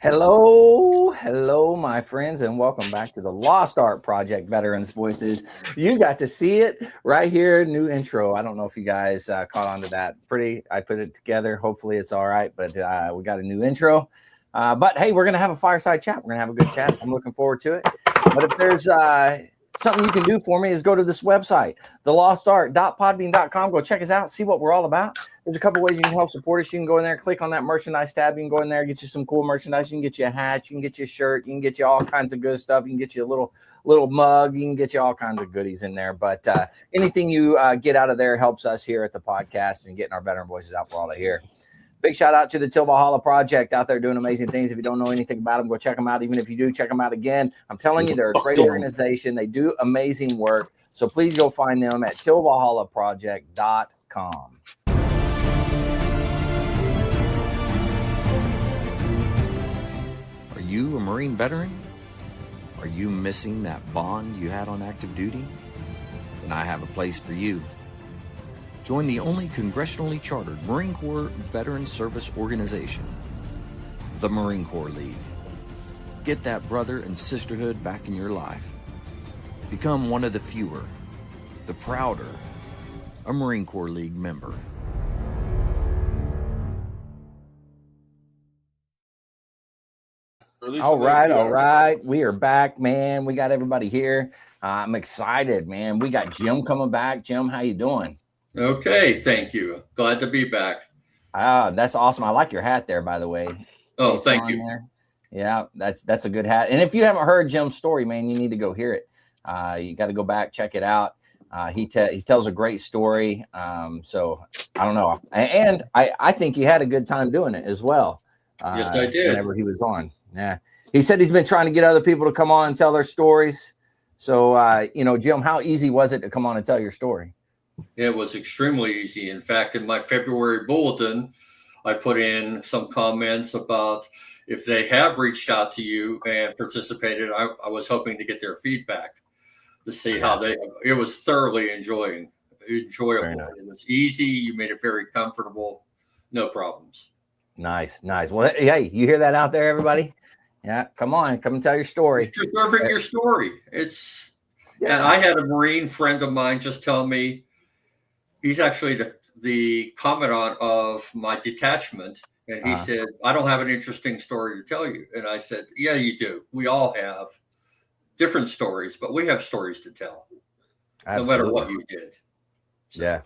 Hello, my friends, and welcome back to the Lost Art Project Veterans Voices. You got to see it right here, new intro. I don't know if you guys caught on to that. I put it together. Hopefully it's all right, but we got a new intro. But hey, we're going to have a fireside chat. We're going to have a good chat. I'm looking forward to it. But if there's something you can do for me is go to this website, thelostart.podbean.com. Go check us out, see what we're all about. There's a couple ways you can help support us. You can go in there, click on that merchandise tab. You can go in there, get you some cool merchandise. You can get you a hat. You can get you a shirt. You can get you all kinds of good stuff. You can get you a little mug. You can get you all kinds of goodies in there. But anything you get out of there helps us here at the podcast and getting our veteran voices out for all to hear. Big shout out to the Till Valhalla Project out there doing amazing things. If you don't know anything about them, go check them out. Even if you do, check them out again. I'm telling you, they're a great organization. They do amazing work. So please go find them at tillvalhallaproject.com. Are you a Marine veteran? Are you missing that bond you had on active duty? Then I have a place for you. Join the only congressionally chartered Marine Corps Veteran Service Organization, the Marine Corps League. Get that brother and sisterhood back in your life. Become one of the fewer, the prouder, a Marine Corps League member. All right. We are back, man. We got everybody here. I'm excited, man. We got Jim coming back. Jim, how you doing? Okay, thank you. Glad to be back. That's awesome. I like your hat there, by the way. Oh, thank you. There. Yeah, that's a good hat. And if you haven't heard Jim's story, man, you need to go hear it. You got to go back, check it out. He tells a great story. So I don't know. And I think he had a good time doing it as well. Yes, I did. Whenever he was on. Yeah. He said he's been trying to get other people to come on and tell their stories. So, Jim, how easy was it to come on and tell your story? It was extremely easy. In fact, in my February bulletin, I put in some comments about if they have reached out to you and participated, I was hoping to get their feedback to see how it was thoroughly enjoyable. Nice. It was easy. You made it very comfortable. No problems. Nice. Well, hey, you hear that out there, everybody? Yeah, come and tell your story. You're preserving your story. And I had a Marine friend of mine just tell me he's actually the commandant of my detachment. And he said, I don't have an interesting story to tell you. And I said, yeah, you do. We all have different stories, but we have stories to tell. Absolutely. No matter what you did. So. Yeah.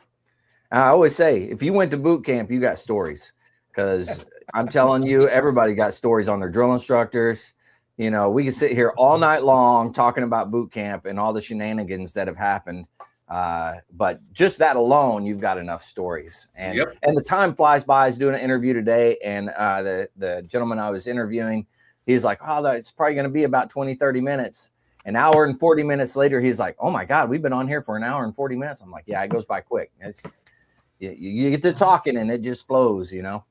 I always say, if you went to boot camp, you got stories. Because I'm telling you, everybody got stories on their drill instructors. You know, we can sit here all night long talking about boot camp and all the shenanigans that have happened. But just that alone, you've got enough stories. And and the time flies by. I was doing an interview today, and the gentleman I was interviewing, he's like, oh, it's probably going to be about 20, 30 minutes. An hour and 40 minutes later, he's like, oh, my God, we've been on here for an hour and 40 minutes. I'm like, yeah, it goes by quick. You get to talking, and it just flows, you know.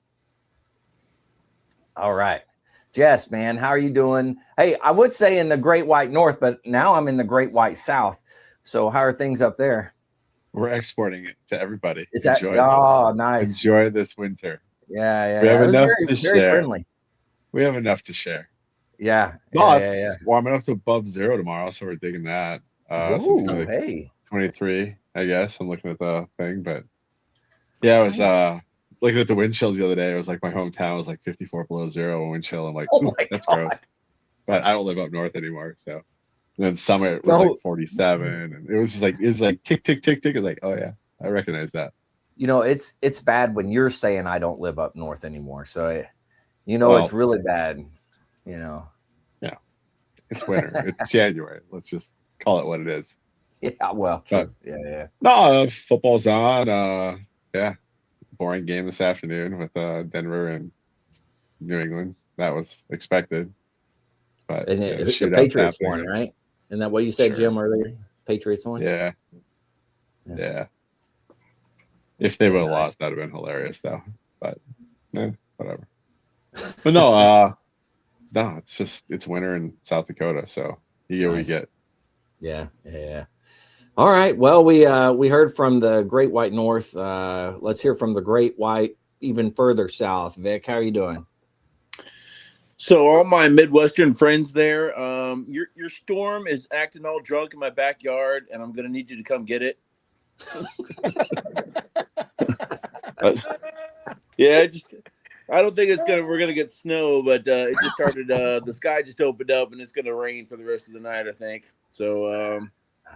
All right. Jess, man, how are you doing? Hey, I would say in the Great White North, but now I'm in the Great White South. So how are things up there? We're exporting it to everybody. Nice. Enjoy this winter. Yeah. We have enough to very share. Friendly. We have enough to share. Yeah. It's warming up to above zero tomorrow, so we're digging that. Ooh, so it's 23, I guess. I'm looking at the thing, but yeah, I was looking at the wind chills the other day. It was like my hometown was like 54 below zero wind chill. I'm like, that's gross. But I don't live up north anymore, so. And then summer it was like 47, and it was just like tick tick tick tick. It's like, oh yeah, I recognize that. You know, it's bad when you're saying I don't live up north anymore. So it's really bad. You know. Yeah, it's winter. It's January. Let's just call it what it is. Yeah, well, true. Yeah. No, football's on. Boring game this afternoon with Denver and New England. That was expected. But the Patriots won, right? Isn't that what you said, Jim, earlier? Patriots won? Yeah. If they would have lost, that would have been hilarious, though. But whatever. But no, it's winter in South Dakota, so you get what you get. Yeah. All right. Well, we heard from the Great White North. Let's hear from the Great White even further south. Vic, how are you doing? So all my Midwestern friends there, your storm is acting all drunk in my backyard, and I'm gonna need you to come get it. Yeah, I don't think we're gonna get snow, but it just started. The sky just opened up, and it's gonna rain for the rest of the night, I think. So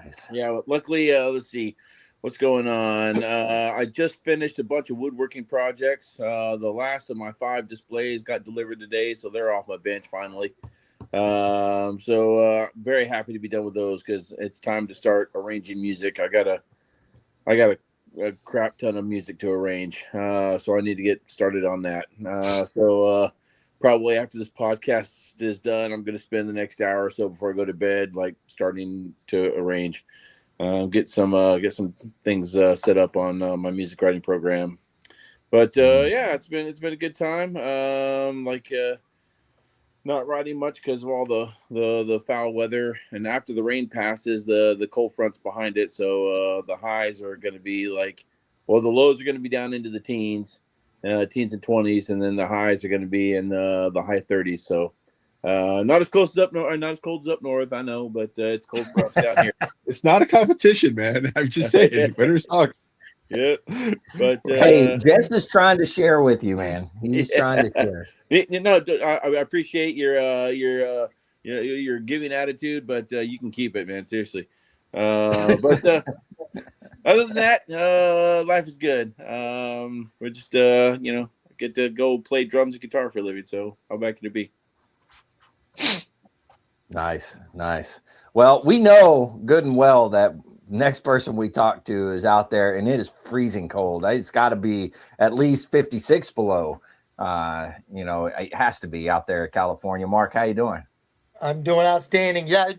Nice. yeah, luckily, let's see what's going on. I just finished a bunch of woodworking projects. The last of my 5 displays got delivered today, so they're off my bench finally. So very happy to be done with those because it's time to start arranging music. I got a crap ton of music to arrange, so I need to get started on that. So probably after this podcast is done, I'm going to spend the next hour or so before I go to bed, like starting to arrange. Get some things set up on my music writing program. But yeah, it's been a good time. Not riding much because of all the foul weather, and after the rain passes, the cold front's behind it. So the highs are going to be the lows are going to be down into the teens and 20s, and then the highs are going to be in the high 30s. So. Not as close as up north, not as cold as up north, I know, but it's cold for us down here. It's not a competition, man. I'm just saying, winter sucks. Yeah, but hey, Jess is trying to share with you, man. He's trying to share. I appreciate your giving attitude, but you can keep it, man. Seriously. But other than that, life is good. We're just get to go play drums and guitar for a living. So how bad can it be? Nice. Well, we know good and well that next person we talk to is out there, and it is freezing cold. It's got to be at least 56 below. It has to be out there in California. Mark, how you doing? I'm doing outstanding. Yeah,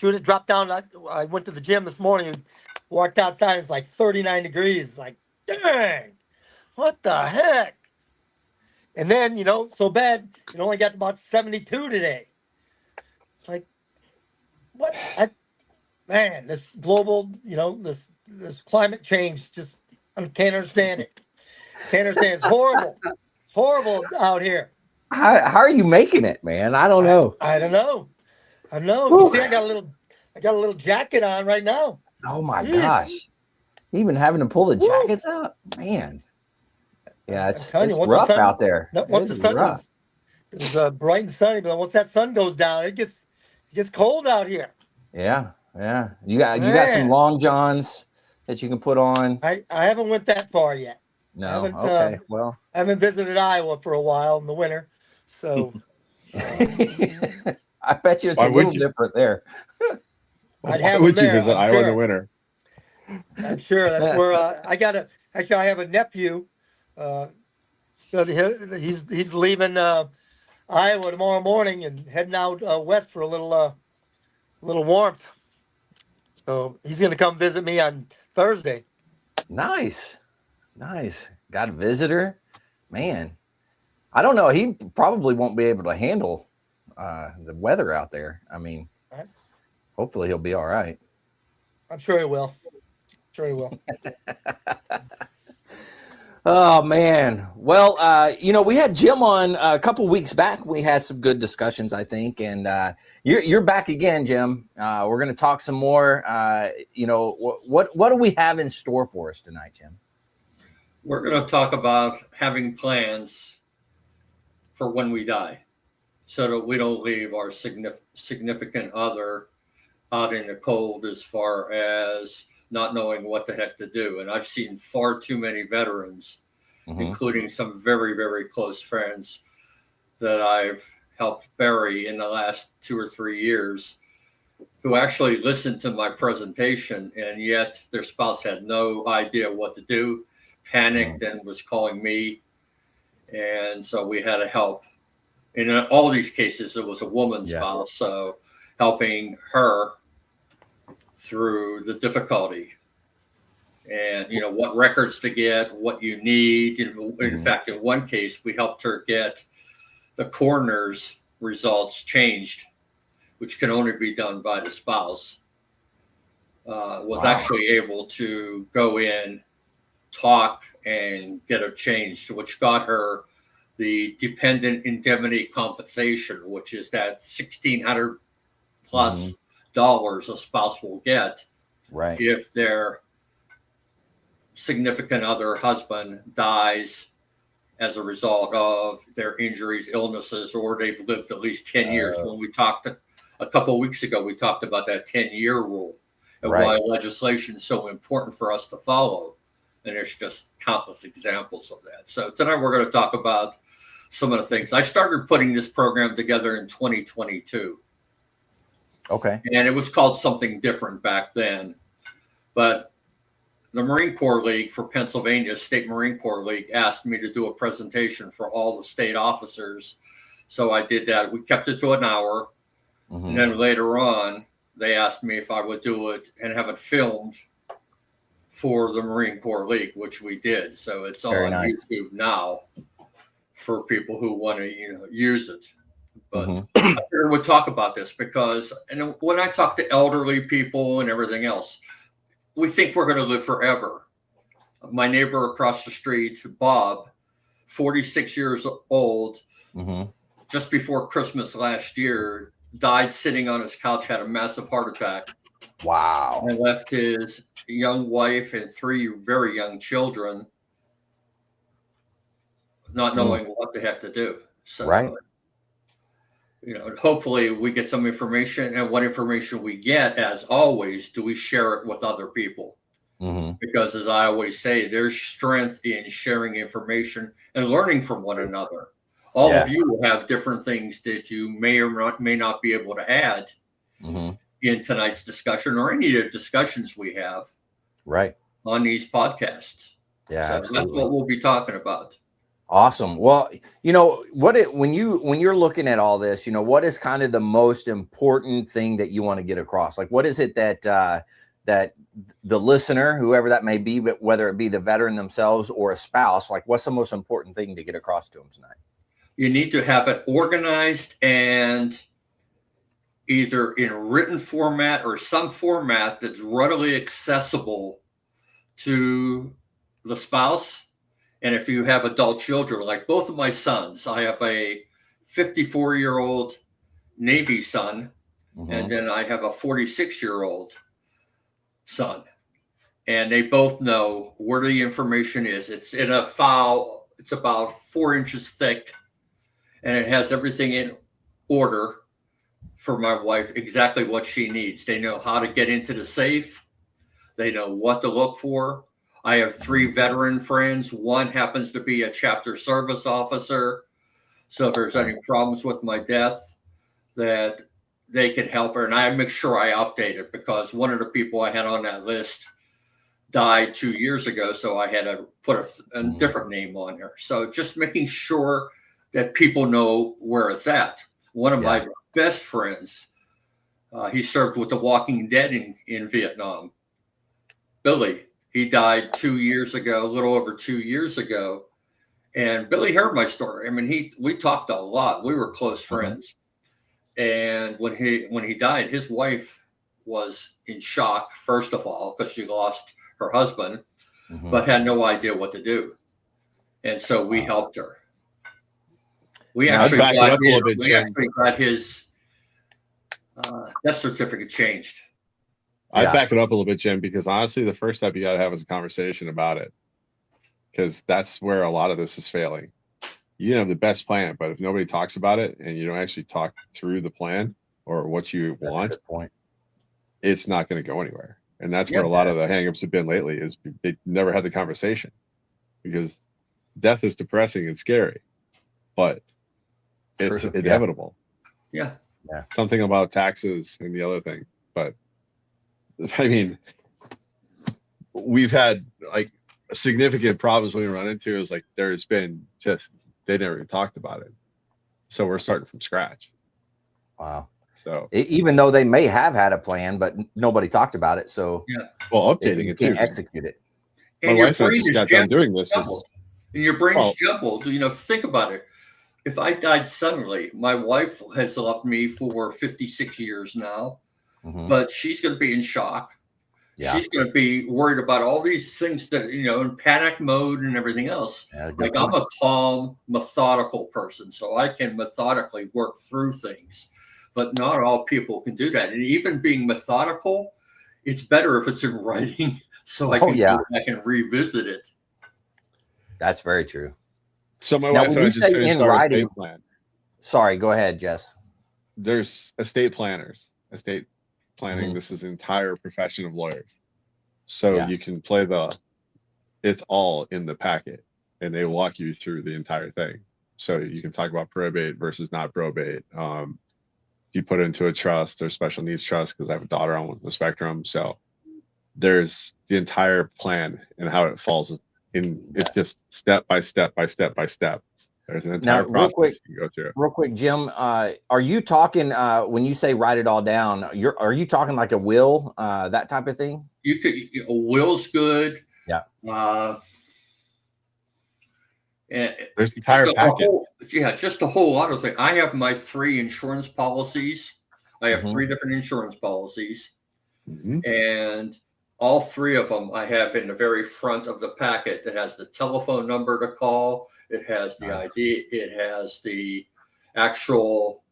it dropped down. I went to the gym this morning and walked outside. It's like 39 degrees. Like, dang, what the heck? And then, so bad, it only got to about 72 today. It's like, what? Man, this global, this climate change, just I can't understand it. Can't understand. It's horrible. It's horrible out here. How are you making it, man? I don't know. I don't know. You see, I got a little jacket on right now. Oh my gosh. Even having to pull the jackets out, man. Yeah, it's rough out there. Once the sun is bright and sunny, but once that sun goes down, it gets cold out here. Yeah. You got some long johns that you can put on. I haven't went that far yet. No. Okay. Well, I haven't visited Iowa for a while in the winter, so I bet you it's a little different there. Why would you visit Iowa in the winter? I'm sure that's where I have a nephew. He's leaving Iowa tomorrow morning and heading out west for a little warmth. So he's going to come visit me on Thursday. Nice. Got a visitor, man. I don't know. He probably won't be able to handle the weather out there. I mean, hopefully he'll be all right. I'm sure he will. Oh man. Well, we had Jim on a couple weeks back. We had some good discussions, I think, and you're back again, Jim. We're going to talk some more. What do we have in store for us tonight, Jim? We're going to talk about having plans for when we die, so that we don't leave our significant other out in the cold as far as not knowing what the heck to do. And I've seen far too many veterans, including some very, very close friends that I've helped bury in the last 2 or 3 years, who actually listened to my presentation, and yet their spouse had no idea what to do, panicked, and was calling me. And so we had to help. In all these cases, it was a woman's spouse, so helping her through the difficulty, and what records to get, what you need. In fact, in one case, we helped her get the coroner's results changed, which can only be done by the spouse. Was actually able to go in, talk, and get it changed, which got her the dependent indemnity compensation, which is that $1,600 plus dollars a spouse will get Right. if their significant other husband dies as a result of their injuries, illnesses, or they've lived at least 10 years. When we talked a couple of weeks ago, we talked about that 10-year rule and why legislation is so important for us to follow. And there's just countless examples of that. So tonight we're going to talk about some of the things. I started putting this program together in 2022. Okay. And it was called something different back then. But the Marine Corps League for Pennsylvania, State Marine Corps League, asked me to do a presentation for all the state officers. So I did that. We kept it to an hour. And then later on, they asked me if I would do it and have it filmed for the Marine Corps League, which we did. So it's on YouTube now for people who want to, use it. But I figured we'd talk about this because, and when I talk to elderly people and everything else, we think we're going to live forever. My neighbor across the street, Bob, 46 years old, just before Christmas last year, died sitting on his couch, had a massive heart attack. Wow. And left his young wife and 3 very young children not knowing what the heck to do. So, hopefully we get some information, and what information we get, as always, do we share it with other people? Because as I always say, there's strength in sharing information and learning from one another. All of you will have different things that you may or may not be able to add in tonight's discussion or any of the discussions we have on these podcasts. Yeah, so absolutely. That's what we'll be talking about. Awesome. Well, when you're looking at all this, what is kind of the most important thing that you want to get across? Like, what is it that that the listener, whoever that may be, but whether it be the veteran themselves or a spouse, like, what's the most important thing to get across to them tonight? You need to have it organized and either in written format or some format that's readily accessible to the spouse. And if you have adult children, like both of my sons, I have a 54-year-old Navy son, and then I have a 46-year-old son. And they both know where the information is. It's in a file. It's about 4 inches thick, and it has everything in order for my wife, exactly what she needs. They know how to get into the safe. They know what to look for. I have 3 veteran friends. One happens to be a chapter service officer. So if there's any problems with my death, that they can help her. And I make sure I update it, because one of the people I had on that list died 2 years ago. So I had to put a different name on her. So just making sure that people know where it's at. One of my best friends, he served with the Walking Dead in Vietnam. Billy. He died 2 years ago, a little over 2 years ago. And Billy heard my story. I mean, we talked a lot. We were close friends. And when he died, his wife was in shock, first of all, because she lost her husband, but had no idea what to do. And so we helped her. We actually got his death certificate changed. I'd back it up a little bit, Jim, because honestly, the first step you got to have is a conversation about it, because that's where a lot of this is failing. You can have the best plan, but if nobody talks about it and you don't actually talk through the plan or what you want, it's not going to go anywhere. And that's where a lot of the hangups have been lately, is they never had the conversation, because death is depressing and scary, but it's inevitable. Yeah. Something about taxes and the other thing, but I mean, we've had like significant problems we run into is like there's been just they never even talked about it, so we're starting from scratch. Wow. So even though they may have had a plan, but nobody talked about it, so well, updating it too, execute it. And my wife just got done doing this. And your brain's jumbled. Think about it. If I died suddenly, my wife has left me for 56 years now. But she's going to be in shock. Yeah. She's going to be worried about all these things that, in panic mode and everything else. Yeah, good Like point. I'm a calm, methodical person, so I can methodically work through things, but not all people can do that. And even being methodical, it's better if it's in writing so I can go back and revisit it. That's very true. So my Now, wife when and I you just say finished in our writing- estate plan. Sorry, go ahead, Jess. There's estate planners, estate planning. Mhm. This is an entire profession of lawyers. So Yeah. you can play it's all in the packet, and they walk you through the entire thing. So you can talk about probate versus not probate. You put it into a trust or special needs trust, because I have a daughter on the spectrum. So there's the entire plan and how it falls in. It's just step by step by step by step. There's an entire process you can go through. Real quick, Jim, are you talking, when you say write it all down, are you talking like a will, that type of thing? A will's good. Yeah. And there's the entire packet. Just a whole lot of things. I have my 3 insurance policies. I have 3 different insurance policies, and all 3 of them I have in the very front of the packet. That has the telephone number to call. It has the ID. It has the actual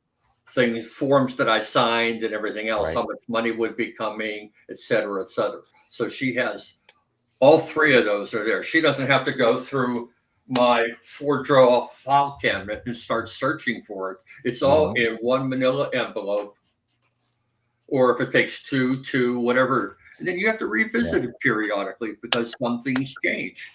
things, forms that I signed and everything else, how much money would be coming, et cetera, et cetera. So she has all 3 of those are there. She doesn't have to go through my 4-drawer file cabinet and start searching for it. It's all in one manila envelope, or if it takes two, whatever. And then you have to revisit it periodically because some things change.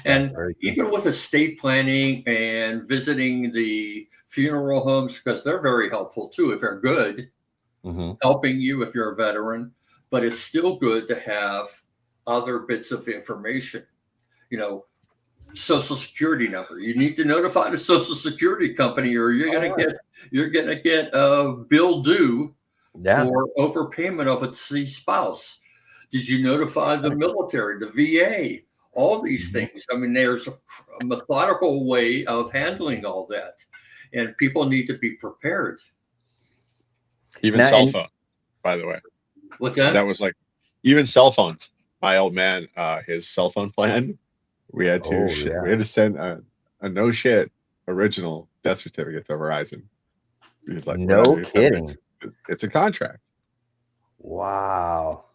And even with estate planning and visiting the funeral homes, because they're very helpful too, if they're good, helping you if you're a veteran, but it's still good to have other bits of information, Social Security number. You need to notify the Social Security company, or you're gonna get a bill due for overpayment of a deceased spouse. Did you notify the military, the VA? All these things. I mean, there's a methodical way of handling all that, and people need to be prepared. Even cell phone, by the way. What's that? That was like, even cell phones. My old man, his cell phone plan, we had to send a no shit original death certificate to Verizon. He was like, no kidding. It's a contract. Wow.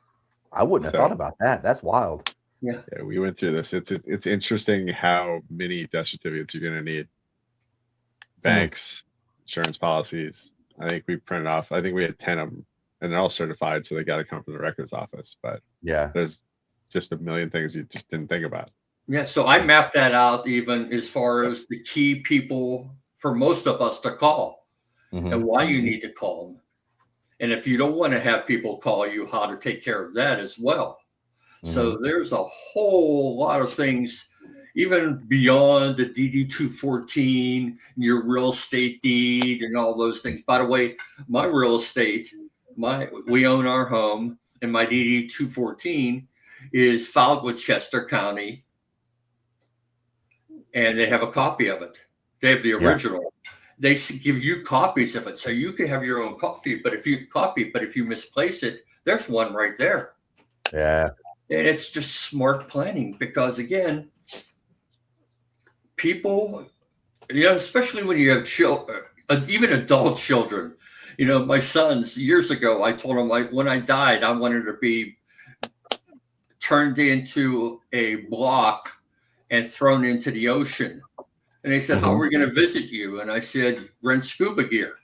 I wouldn't have thought about that. That's wild. Yeah, we went through this. It's interesting how many death certificates you're going to need. Banks, insurance policies. I think we printed off. I think we had 10 of them, and they're all certified, so they got to come from the records office. But there's just a million things you just didn't think about. Yeah, so I mapped that out even as far as the key people for most of us to call and why you need to call them. And if you don't want to have people call you, how to take care of that as well. So there's a whole lot of things, even beyond the DD-214, your real estate deed and all those things. By the way, my real estate, we own our home, and my DD-214 is filed with Chester County, and they have a copy of it. They have the original. They give you copies of it, so you can have your own copy. But if you misplace it, there's one right there. Yeah. And it's just smart planning, because again, people, especially when you have children, even adult children, my sons, years ago, I told them, like, when I died, I wanted to be turned into a block and thrown into the ocean. And they said, how are we going to visit you? And I said, rent scuba gear.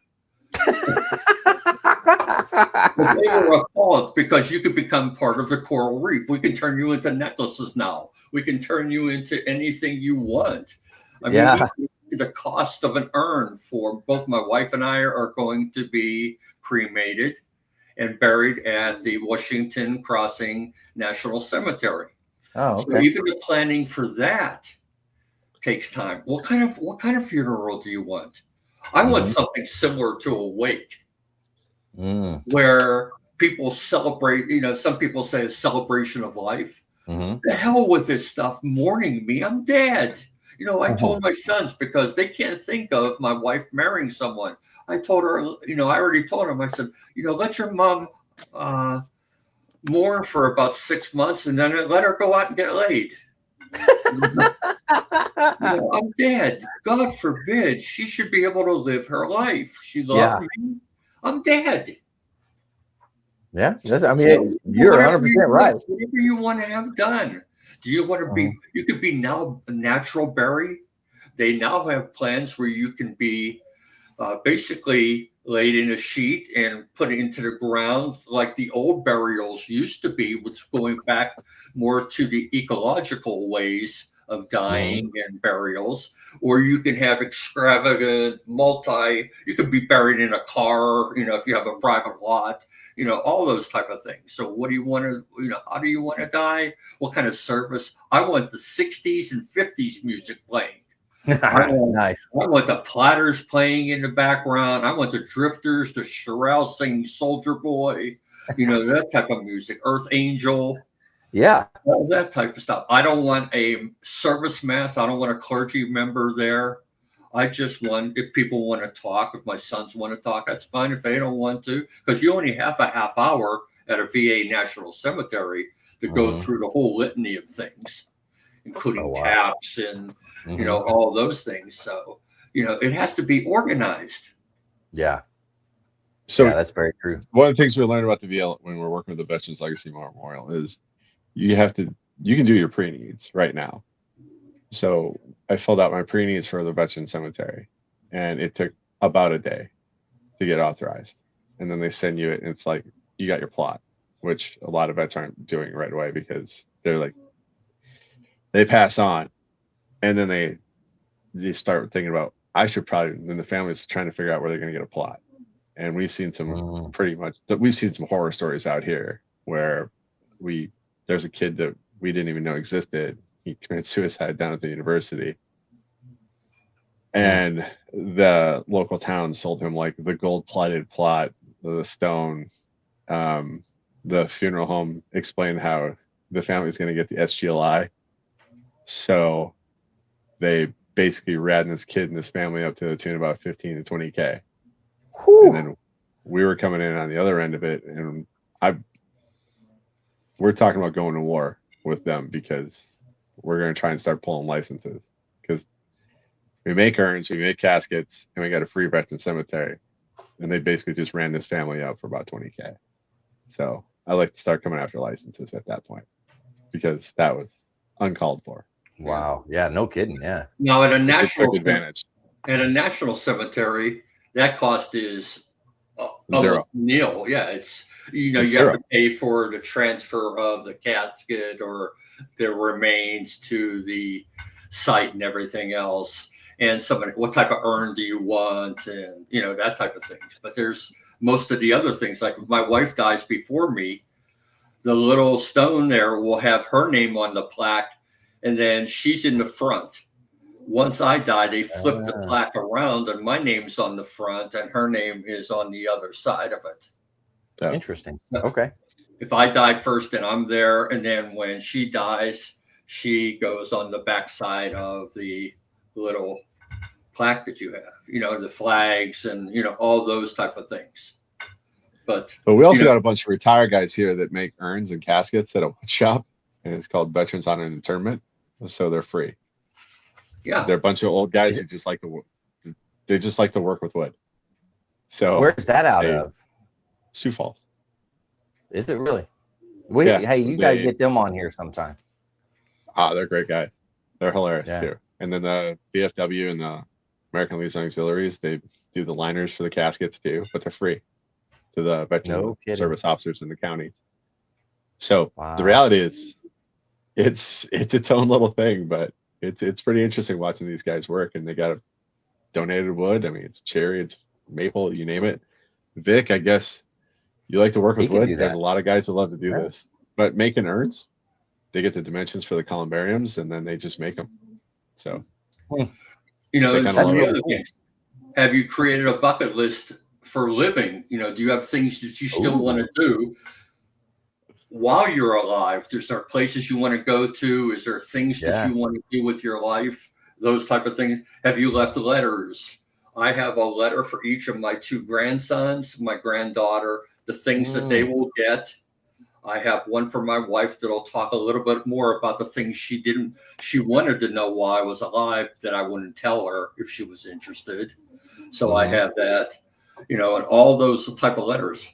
But they were appalled, because you could become part of the coral reef. We can turn you into necklaces now. We can turn you into anything you want. I mean, the cost of an urn for both my wife and I are going to be cremated and buried at the Washington Crossing National Cemetery. Oh, okay. So even the planning for that takes time. What kind of funeral do you want? I want something similar to a wake, where people celebrate. Some people say a celebration of life. The hell with this stuff. Mourning me, I'm dead. I told my sons, because they can't think of my wife marrying someone. I told her, I already told them. I said, let your mom mourn for about 6 months and then let her go out and get laid. I'm dead. God forbid. She should be able to live her life. She loved me. I'm dead. Yeah, you're 100% right. Whatever you want to have done. Do you want to be? You could be now a natural bury. They now have plans where you can be basically laid in a sheet and put into the ground like the old burials used to be, which going back more to the ecological ways of dying and burials. Or you can have extravagant you could be buried in a car, if you have a private lot, all those type of things. So what do you want to, how do you want to die? What kind of service? I want the 60s and 50s music playing. Nice. I want the Platters playing in the background. I want the Drifters, the Shirelles singing Soldier Boy, that type of music. Earth Angel. Yeah. All that type of stuff. I don't want a service mass. I don't want a clergy member there. I just want, if people want to talk, if my sons want to talk, that's fine. If they don't want to, because you only have a half hour at a VA National Cemetery to go through the whole litany of things, including taps and all those things. So, it has to be organized. Yeah. So that's very true. One of the things we learned about the VL when we're working with the Veterans Legacy Memorial is you can do your pre-needs right now. So I filled out my pre-needs for the Veteran Cemetery, and it took about a day to get authorized. And then they send you it, and it's like, you got your plot, which a lot of vets aren't doing right away because they're like, they pass on. And then they start thinking about, then the family's trying to figure out where they're going to get a plot. And we've seen some we've seen some horror stories out here where there's a kid that we didn't even know existed. He committed suicide down at the university. And the local town sold him like the gold plated plot, the stone. The funeral home explained how the family's going to get the SGLI. So they basically ratted this kid and this family up to the tune of about 15 to 20K. And then we were coming in on the other end of it, and we're talking about going to war with them because we're going to try and start pulling licenses, because we make urns, we make caskets, and we got a free veteran cemetery, and they basically just ran this family out for about 20K. So I like to start coming after licenses at that point, because that was uncalled for. Wow. Yeah, no kidding. Yeah. Now at a national advantage, cemetery, that cost is zero. Nil. Yeah, it's you zero. have to pay for the transfer of the casket or the remains to the site and everything else, and what type of urn do you want, and that type of things. But there's most of the other things, like if my wife dies before me, the little stone there will have her name on the plaque, and then she's in the front. Once I die, they flip the plaque around, and my name's on the front, and her name is on the other side of it. Yeah. Interesting. Okay. If I die first, then I'm there, and then when she dies, she goes on the back side of the little plaque that you have. The flags and all those type of things. But we also got a bunch of retired guys here that make urns and caskets at a wood shop, and it's called Veterans Honor and Interment. So they're free. Yeah, they're a bunch of old guys that just like to work with wood. So where's that out of? Sioux Falls. Is it really? Hey, you guys get them on here sometime. They're great guys. They're hilarious too. And then the VFW and the American Legion Auxiliaries, they do the liners for the caskets too, but they're free to the veteran service officers in the counties. So the reality is, it's its own little thing, but it's pretty interesting watching these guys work. And they got a donated wood. I mean, it's cherry, it's maple, you name it. Vic, I guess you like to work with wood. There's a lot of guys who love to do this, but making urns, they get the dimensions for the columbariums, and then they just make them. So, and some of the other things. Have you created a bucket list for living? Do you have things that you still want to do while you're alive? Is there places you want to go to? Is there things that you want to do with your life? Those type of things. Have you left letters? I have a letter for each of my 2 grandsons, my granddaughter, the things that they will get. I have one for my wife that'll talk a little bit more about the things she wanted to know while I was alive that I wouldn't tell her if she was interested. So I have that, and all those type of letters.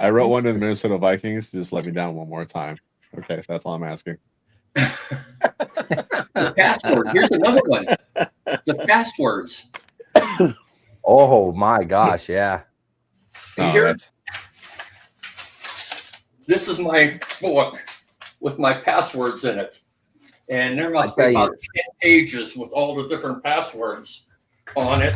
I wrote one to the Minnesota Vikings. Just let me down one more time. Okay, that's all I'm asking. The password. Here's another one. The passwords. Oh my gosh, yeah. This is my book with my passwords in it. And there must be about 10 pages with all the different passwords on it.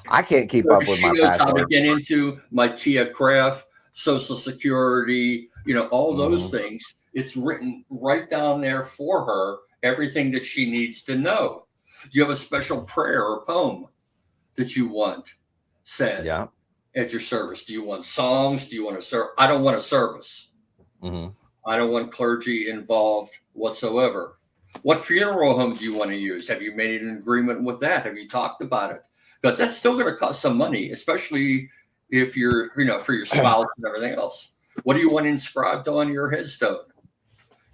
I can't keep up with my passwords. She knows how to get into my TIA craft, Social Security, all those things. It's written right down there for her, everything that she needs to know. Do you have a special prayer or poem that you want said at your service? Do you want songs? Do you want to I don't want a service. I don't want clergy involved whatsoever. What funeral home do you want to use? Have you made an agreement with that? Have you talked about it? Because that's still going to cost some money, especially if you're, for your spouse and everything else. What do you want inscribed on your headstone?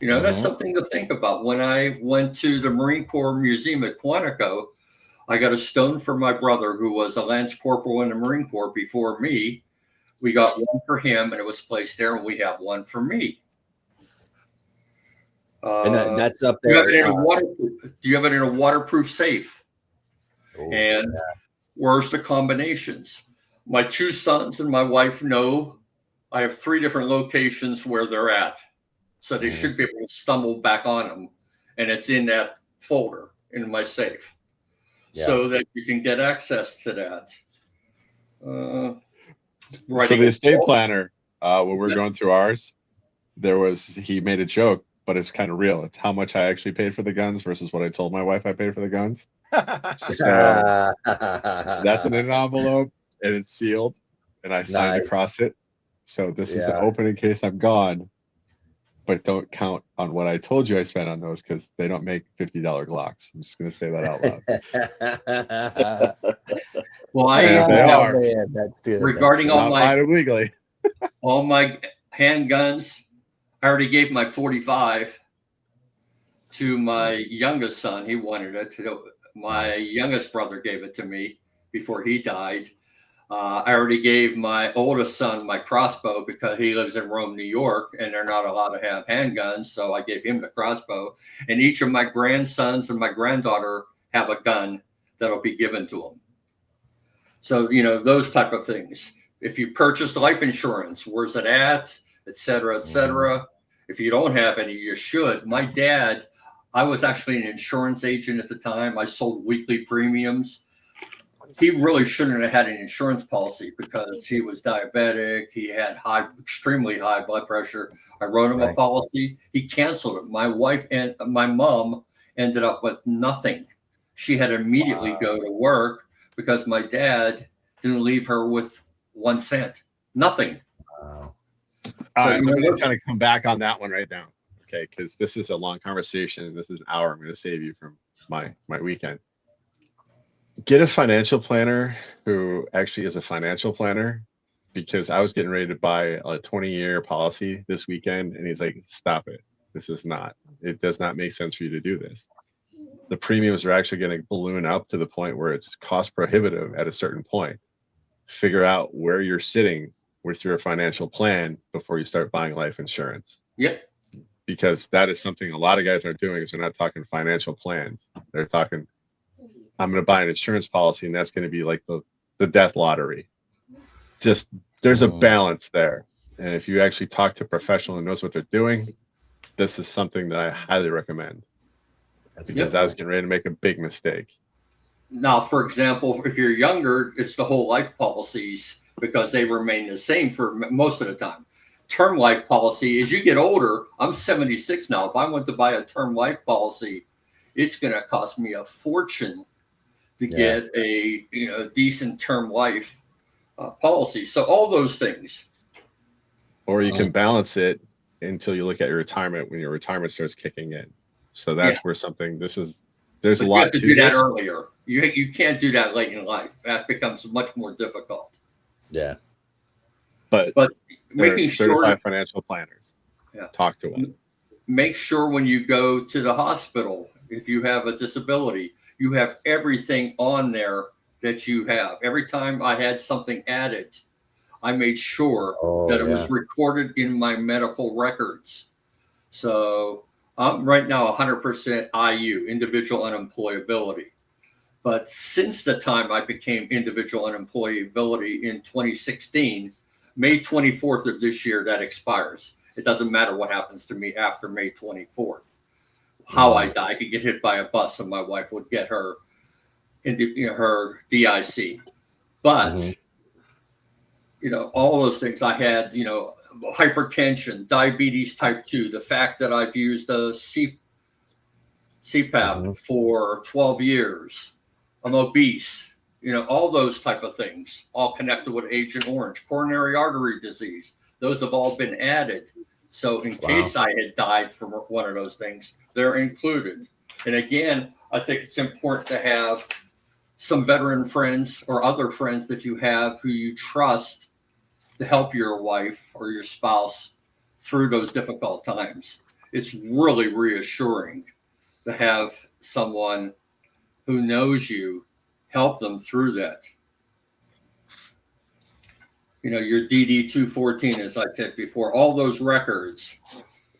That's something to think about. When I went to the Marine Corps Museum at Quantico, I got a stone for my brother who was a Lance Corporal in the Marine Corps before me. We got one for him and it was placed there, and we have one for me. And that's up there. Do you have it in a waterproof safe? Where's the combinations? My 2 sons and my wife know I have 3 different locations where they're at. So they should be able to stumble back on them. And it's in that folder in my safe. So that you can get access to that. So the estate planner, when we're going through ours, he made a joke, but it's kind of real. It's how much I actually paid for the guns versus what I told my wife I paid for the guns. So that's in an envelope and it's sealed and I signed across it. So this is the open in case I'm gone, but don't count on what I told you I spent on those because they don't make $50 Glocks. I'm just going to say that out loud. Well, they are. Man, that's too, regarding all my legally. All my handguns, I already gave my 45 to my youngest son. He wanted it. My youngest brother gave it to me before he died. I already gave my oldest son my crossbow because he lives in Rome, New York, and they're not allowed to have handguns. So I gave him the crossbow. And each of my grandsons and my granddaughter have a gun that'll be given to them. So, those type of things. If you purchased life insurance, where's it at, et cetera, et cetera. If you don't have any, you should. My dad, I was actually an insurance agent at the time. I sold weekly premiums. He really shouldn't have had an insurance policy because he was diabetic. He had extremely high blood pressure. I wrote him a policy. He canceled it. My wife and my mom ended up with nothing. She had to immediately go to work because my dad didn't leave her with 1 cent. Nothing. All right, I'm going to kind of come back on that one right now. Okay, because this is a long conversation. This is an hour. I'm going to save you from my weekend. Get a financial planner who actually is a financial planner, because I was getting ready to buy a 20-year policy this weekend, and he's like, stop it. It does not make sense for you to do this. The premiums are actually going to balloon up to the point where it's cost prohibitive at a certain point. Figure out where you're sitting with your financial plan before you start buying life insurance. Yep. Because that is something a lot of guys are doing. Is they're not talking financial plans. They're talking, I'm going to buy an insurance policy, and that's going to be like the death lottery. Just there's a balance there. And if you actually talk to a professional who knows what they're doing, this is something that I highly recommend. Because I was getting ready to make a big mistake. Now, for example, if you're younger, it's the whole life policies because they remain the same for most of the time. Term life policy, as you get older, I'm 76 now. If I went to buy a term life policy, it's going to cost me a fortune to get a decent term life policy. So all those things. Or you can balance it until you look at your retirement when your retirement starts kicking in. So that's where there's a lot you have to do that earlier. You can't do that late in life. That becomes much more difficult. Yeah. but making certified sure financial planners. Yeah. Talk to them. Make sure when you go to the hospital, if you have a disability, you have everything on there that you have. Every time I had something added, I made sure that it was recorded in my medical records. So I'm right now 100% IU, individual unemployability. But since the time I became individual unemployability in 2016, May 24th of this year, that expires. It doesn't matter what happens to me after May 24th. How I die, I could get hit by a bus and my wife would get her her DIC. But all those things I had, hypertension, diabetes type 2, the fact that I've used a CPAP for 12 years, I'm obese, all those type of things, all connected with Agent Orange, coronary artery disease. Those have all been added. So in case I had died from one of those things, they're included. And again, I think it's important to have some veteran friends or other friends that you have who you trust to help your wife or your spouse through those difficult times. It's really reassuring to have someone who knows you help them through that. Your DD 214, as I said before, all those records.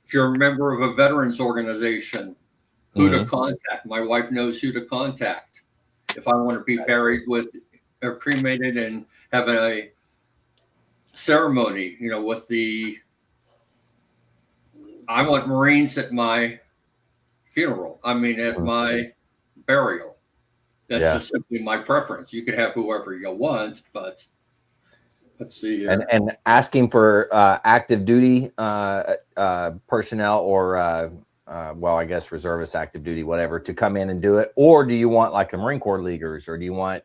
If you're a member of a veterans organization, who to contact. My wife knows who to contact. If I want to be buried with or cremated and have a ceremony, with I want Marines at my funeral. I mean, at my burial. That's just simply my preference. You can have whoever you want, but let's see. And asking for active duty personnel or I guess reservist, active duty, whatever, to come in and do it, or do you want like the Marine Corps Leaguers, or do you want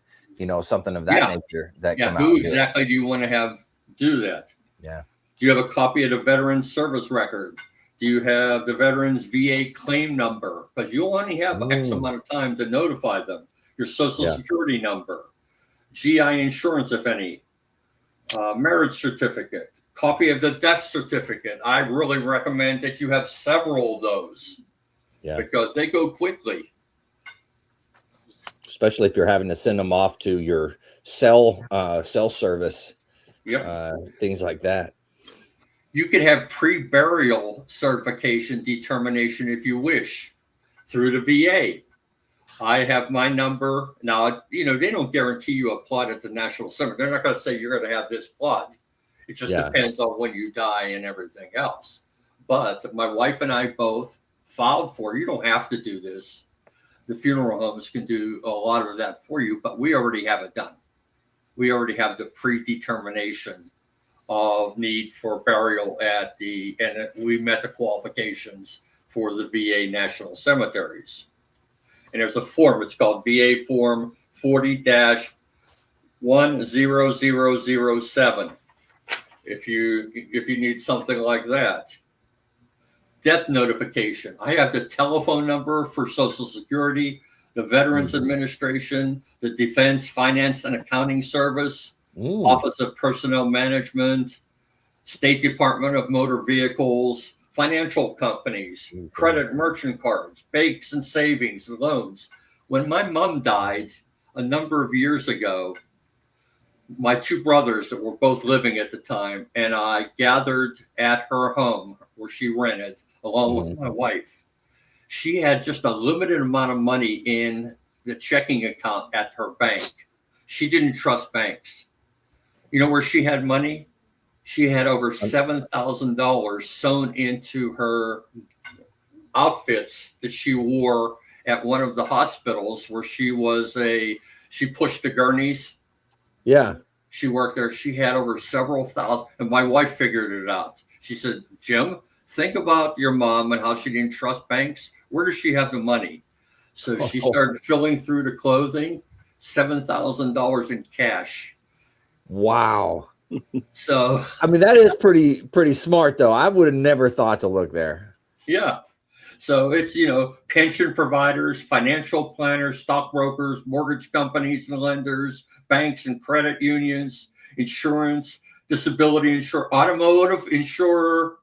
something of that nature that come out? Who exactly do you want to have do that? Yeah. Do you have a copy of the veteran's service record? Do you have the veteran's VA claim number? Because you only have X amount of time to notify them. Your social security number, GI insurance, if any, marriage certificate, copy of the death certificate. I really recommend that you have several of those because they go quickly. Especially if you're having to send them off to your cell service, things like that. You can have pre-burial certification determination if you wish through the VA. I have my number. Now, they don't guarantee you a plot at the National Cemetery. They're not going to say you're going to have this plot. It just depends on when you die and everything else. But my wife and I both filed for, you don't have to do this. The funeral homes can do a lot of that for you, but we already have it done. We already have the predetermination of need for burial and we met the qualifications for the VA National Cemeteries. And there's a form, it's called VA Form 40-10007. If you need something like that. Death notification. I have the telephone number for Social Security, the Veterans Administration, the Defense Finance and Accounting Service, Office of Personnel Management, State Department of Motor Vehicles, financial companies, credit merchant cards, banks and savings, loans. When my mom died a number of years ago, my two brothers that were both living at the time and I gathered at her home where she rented along with my wife. She had just a limited amount of money in the checking account at her bank. She didn't trust banks. You know where she had money? She had over $7,000 sewn into her outfits that she wore at one of the hospitals where she pushed the gurneys. Yeah. She worked there. She had over several thousand, and my wife figured it out. She said, Jim, think about your mom and how she didn't trust banks. Where does she have the money? So she started filling through the clothing, $7,000 in cash. Wow. So I mean, that is pretty smart, though. I would have never thought to look there. Yeah. So it's, pension providers, financial planners, stockbrokers, mortgage companies and lenders, banks and credit unions, insurance, disability insurer, automotive insurer,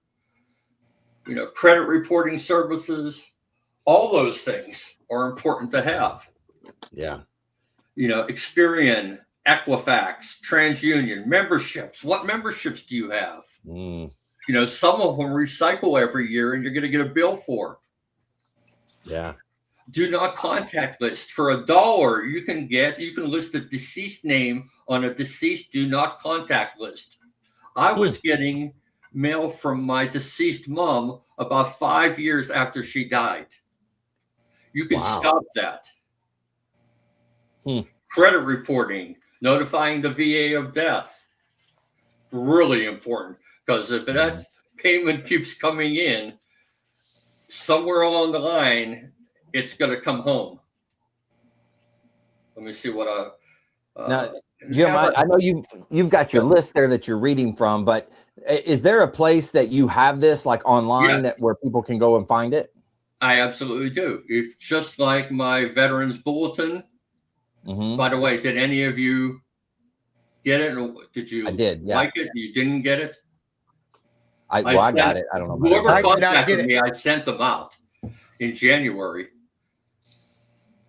credit reporting services. All those things are important to have. Yeah. Experian, Equifax, TransUnion, memberships. What memberships do you have? Some of them recycle every year and you're going to get a bill for. Yeah. Do not contact list. For $1, you can list the deceased name on a deceased do not contact list. I was getting mail from my deceased mom about 5 years after she died. You can stop that. Credit reporting, notifying the VA of death. Really important, because if that payment keeps coming in, somewhere along the line, it's going to come home. Let me see what now, Jim, I know you've got your list there that you're reading from, but is there a place that you have this like online that where people can go and find it? I absolutely do. It's just like my Veterans Bulletin. By the way, did any of you get it? Or did you like it? You didn't get it? I got it. I don't know. Whoever contacted me, I sent them out in January.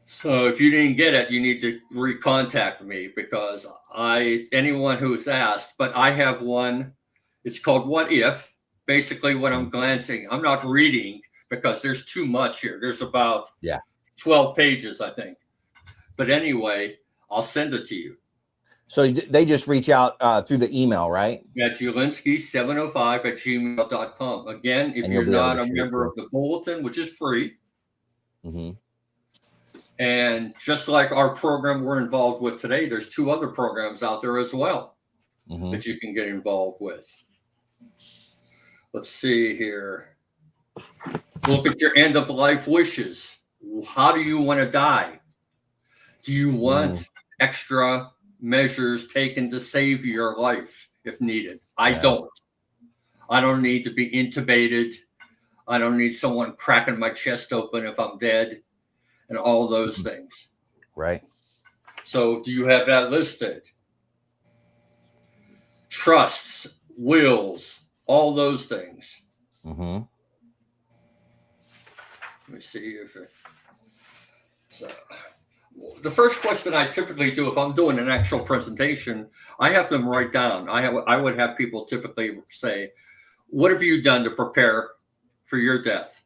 So if you didn't get it, you need to recontact me, because anyone who's asked, but I have one. It's called What If. Basically what I'm glancing, I'm not reading because there's too much here. There's about 12 pages, I think. But anyway, I'll send it to you. So they just reach out through the email, right? At Julinski705@gmail.com. Again, if you're not a member of the bulletin, which is free. And just like our program we're involved with today, there's 2 other programs out there as well that you can get involved with. Let's see here. Look at your end of life wishes. How do you want to die? Do you want extra measures taken to save your life if needed? I don't. I don't need to be intubated. I don't need someone cracking my chest open if I'm dead, and all those things. Right. So do you have that listed? Trusts, wills, all those things. Let me see if the first question I typically do if I'm doing an actual presentation, I have them write down. I would have people typically say, what have you done to prepare for your death?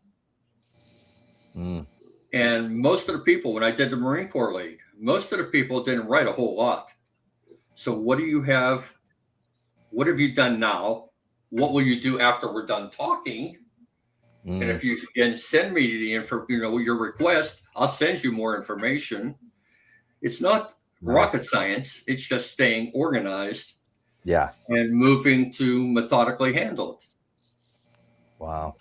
And most of the people, when I did the Marine Corps League, most of the people didn't write a whole lot. So what do you have? What have you done now? What will you do after we're done talking? And if you can send me the your request, I'll send you more information. It's not rocket science. It's just staying organized. Yeah. And moving to methodically handle it. Wow.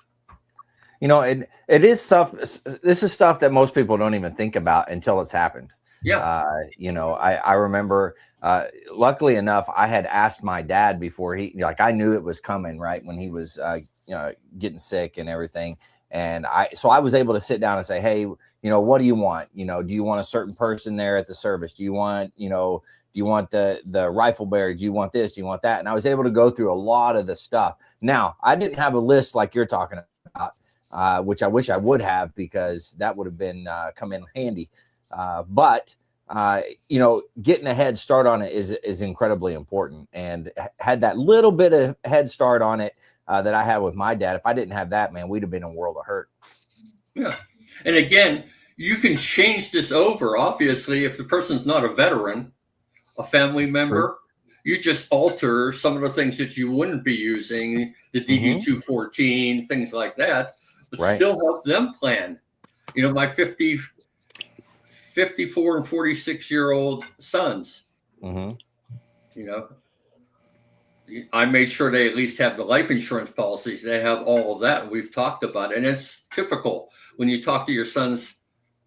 It is stuff. This is stuff that most people don't even think about until it's happened. Yeah. I remember, luckily enough, I had asked my dad before I knew it was coming, right, when he was, getting sick and everything. And I was able to sit down and say, hey, what do you want? Do you want a certain person there at the service? Do you want, the rifle bearer? Do you want this? Do you want that? And I was able to go through a lot of the stuff. Now, I didn't have a list like you're talking about, which I wish I would have, because that would have been come in handy. But getting a head start on it is incredibly important, and had that little bit of head start on it that I had with my dad. If I didn't have that, man, we'd have been in a world of hurt. Yeah. And again, you can change this over. Obviously, if the person's not a veteran, a family member, you just alter some of the things that you wouldn't be using, the DD-214, things like that, but still help them plan. My 54 and 46-year-old sons, I made sure they at least have the life insurance policies. They have all of that. We've talked about it. And it's typical when you talk to your sons,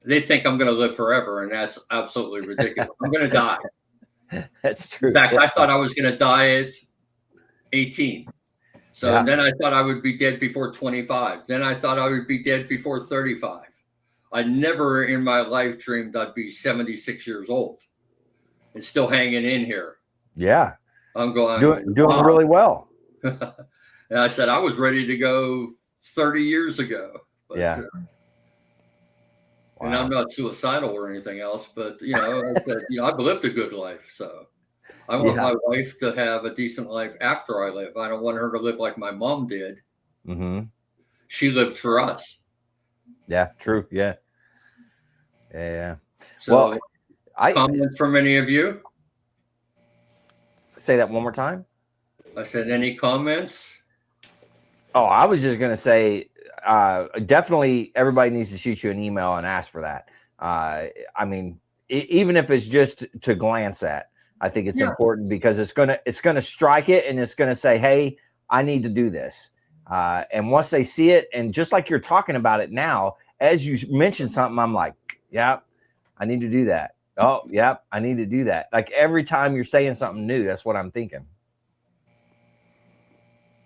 they think I'm going to live forever. And that's absolutely ridiculous. I'm going to die. That's true. In fact, I thought I was going to die at 18. So then I thought I would be dead before 25. Then I thought I would be dead before 35. I never in my life dreamed I'd be 76 years old and still hanging in here. Yeah. I'm going doing wow. really well. And I said I was ready to go 30 years ago. But, Yeah. And I'm not suicidal or anything else, but I said, I've lived a good life, so I want my wife to have a decent life after I live. I don't want her to live like my mom did. Mm-hmm. She lived for us. Yeah, true. Yeah. So, comments from any of you? Say that one more time. I said, any comments? Oh, I was just gonna say, definitely everybody needs to shoot you an email and ask for that. I mean, even if it's just to glance at, I think it's important because it's gonna strike it and it's gonna say, hey, I need to do this. And once they see it, and just like you're talking about it now, as you mentioned something, I'm like, yeah, I need to do that. Oh, yeah, I need to do that. Like every time you're saying something new, that's what I'm thinking.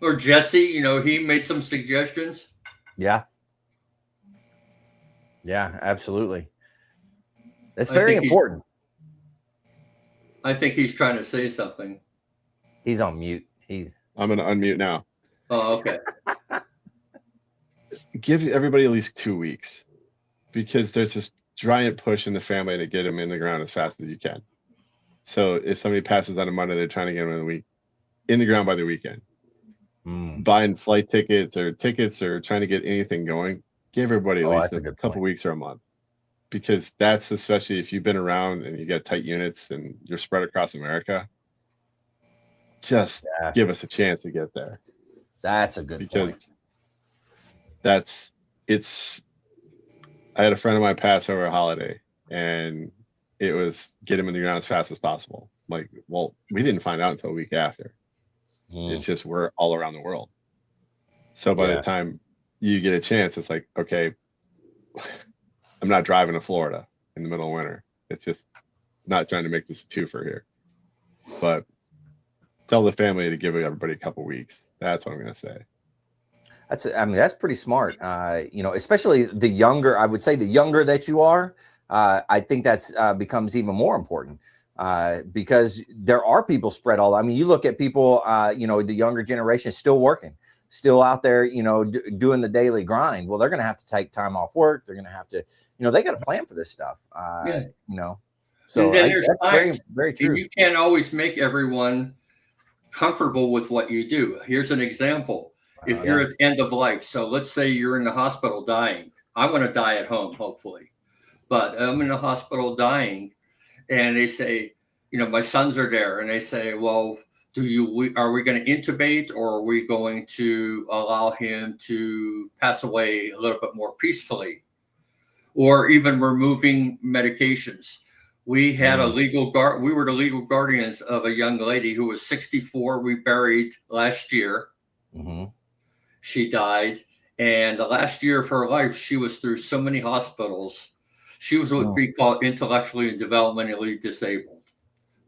Or Jesse, he made some suggestions. Yeah. Yeah, absolutely. That's very important. I think he's trying to say something. He's on mute. I'm going to unmute now. Oh, okay. Give everybody at least 2 weeks, because there's this giant push in the family to get them in the ground as fast as you can. So if somebody passes on a Monday, they're trying to get them in the ground by the weekend. Buying flight tickets or trying to get anything going, give everybody at least a couple weeks or a month, because that's, especially if you've been around and you got tight units and you're spread across America, just give us a chance to get there. That's a good point. I had a friend of mine pass over a holiday, and it was get him in the ground as fast as possible. Like, well, we didn't find out until a week after. It's just we're all around the world. So by the time you get a chance, it's like, okay, I'm not driving to Florida in the middle of winter. It's just not trying to make this a twofer here. But tell the family to give everybody a couple weeks. That's what I'm going to say. That's pretty smart. Especially the younger, I would say the younger that you are, I think that's becomes even more important. Because there are people spread all. I mean, you look at people, the younger generation still working, still out there, doing the daily grind. Well, they're going to have to take time off work. They're going to have to, they got to plan for this stuff. So and then there's very, very true. You can't always make everyone comfortable with what you do. Here's an example. If you're at the end of life, so let's say you're in the hospital dying. I'm going to die at home, hopefully, but I'm in the hospital dying. And they say, my sons are there, and they say, well, are we going to intubate, or are we going to allow him to pass away a little bit more peacefully, or even removing medications? We had we were the legal guardians of a young lady who was 64. We buried last year. She died, and the last year of her life, she was through so many hospitals. She was what we call intellectually and developmentally disabled.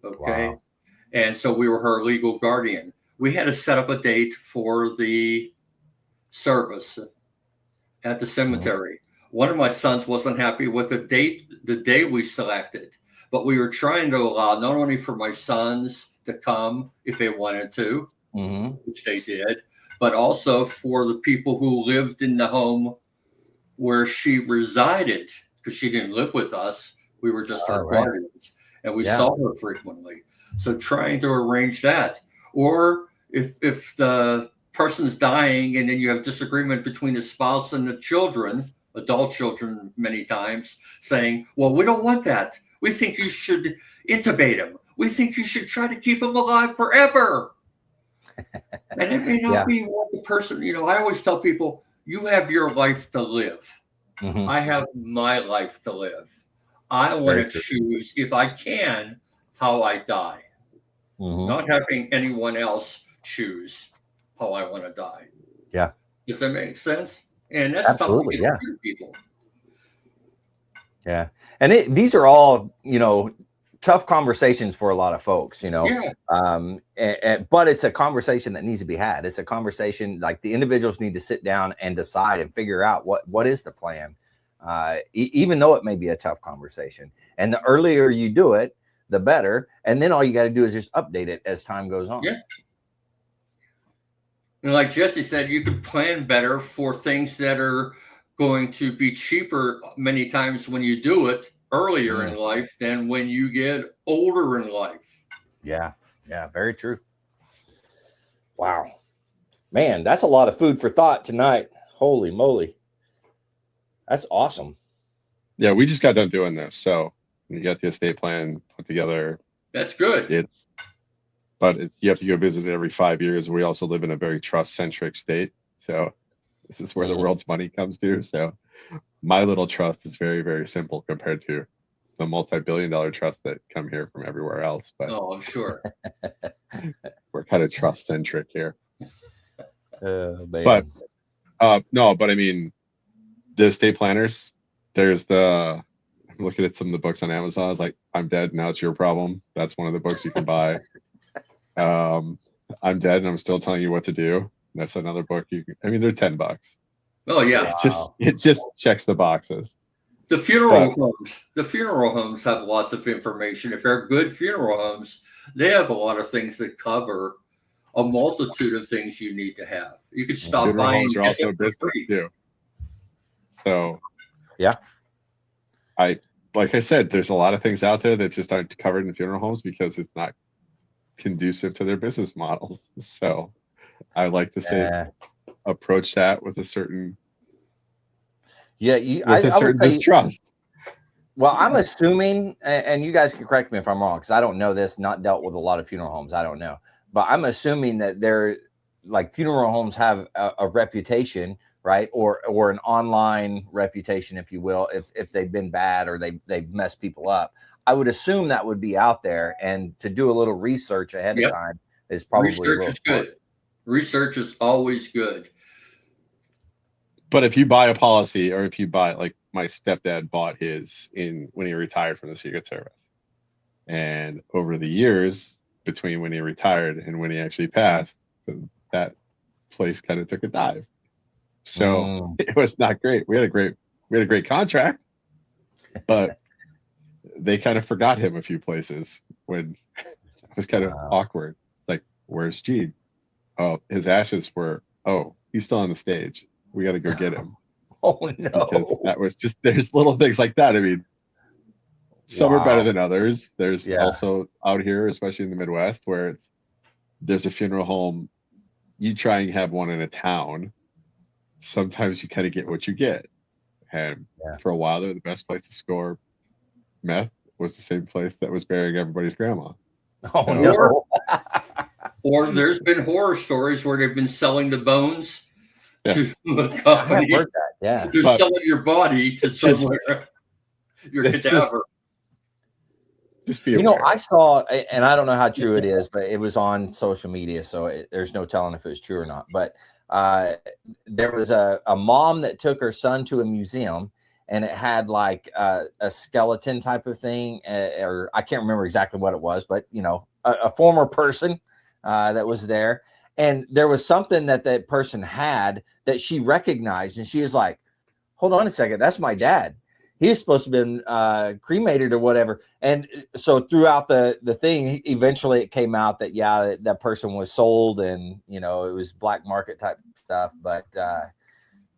Okay. Wow. And so we were her legal guardian. We had to set up a date for the service at the cemetery. One of my sons wasn't happy with the day we selected, but we were trying to allow not only for my sons to come if they wanted to, which they did, but also for the people who lived in the home where she resided. Because she didn't live with us. We were just her guardians, and we saw her frequently. So trying to arrange that. Or if the person's dying and then you have disagreement between the spouse and the children, adult children many times, saying, well, we don't want that. We think you should intubate him. We think you should try to keep him alive forever. And it may not be what the person, I always tell people, you have your life to live. I have my life to live. I want to choose, if I can, how I die. Not having anyone else choose how I want to die. Yeah. Does that make sense? And that's absolutely tough to people. Yeah. And these are all, tough conversations for a lot of folks, but it's a conversation that needs to be had. It's a conversation, like, the individuals need to sit down and decide and figure out what is the plan, even though it may be a tough conversation. And the earlier you do it, the better. And then all you got to do is just update it as time goes on. Yeah. And like Jesse said, you can plan better for things that are going to be cheaper many times when you do it earlier in life than when you get older in life. Yeah. Yeah. Very true. Wow. Man, that's a lot of food for thought tonight. Holy moly. That's awesome. Yeah, we just got done doing this. So you got the estate plan put together. That's good. You have to go visit it every 5 years. We also live in a very trust-centric state. So this is where the world's money comes to. So my little trust is very, very simple compared to the multi-billion-dollar trusts that come here from everywhere else. But I'm sure. we're kind of trust-centric here. Man. But I mean, the estate planners, I'm looking at some of the books on Amazon. I was like, I'm dead. Now it's your problem. That's one of the books you can buy. I'm dead and I'm still telling you what to do. That's another book they're $10. Oh yeah. It just checks the boxes. The funeral homes have lots of information. If they're good funeral homes, they have a lot of things that cover a multitude of things you need to have. You could stop funeral buying. Homes are also a business too. So yeah. Like I said, there's a lot of things out there that just aren't covered in funeral homes because it's not conducive to their business models. So I like to say approach that with a certain distrust. Well, I'm assuming, and you guys can correct me if I'm wrong, because I don't know this, not dealt with a lot of funeral homes. I don't know. But I'm assuming that they're like funeral homes have a reputation, right? Or an online reputation, if you will, if they've been bad or they've messed people up. I would assume that would be out there, and to do a little research ahead of time is probably research is good. Research is always good. But if you buy a policy, or if you buy, like my stepdad bought his when he retired from the Secret Service, and over the years between when he retired and when he actually passed, that place kind of took a dive. So it was not great. We had a great contract, but they kind of forgot him a few places when it was kind of awkward. Like, where's Gene? Oh, his ashes were, he's still on the stage. We got to go get him. Oh no. Because that was just, there's little things like that. I mean, some are better than others. There's also out here, especially in the Midwest, where there's a funeral home. You try and have one in a town. Sometimes you kind of get what you get. And for a while there, the best place to score meth was the same place that was burying everybody's grandma. Oh no. Or there's been horror stories where they've been selling the bones to a company. I've heard that. Yeah. They're selling your body to somewhere. Your cadaver. Just be aware. I saw, and I don't know how true it is, but it was on social media, so there's no telling if it was true or not. But there was a mom that took her son to a museum, and it had like a skeleton type of thing, or I can't remember exactly what it was, but a former person that was there, and there was something that person had that she recognized, and she was like, "Hold on a second, that's my dad. He's supposed to have been cremated or whatever." And so throughout the thing, eventually it came out that that person was sold, and it was black market type stuff. But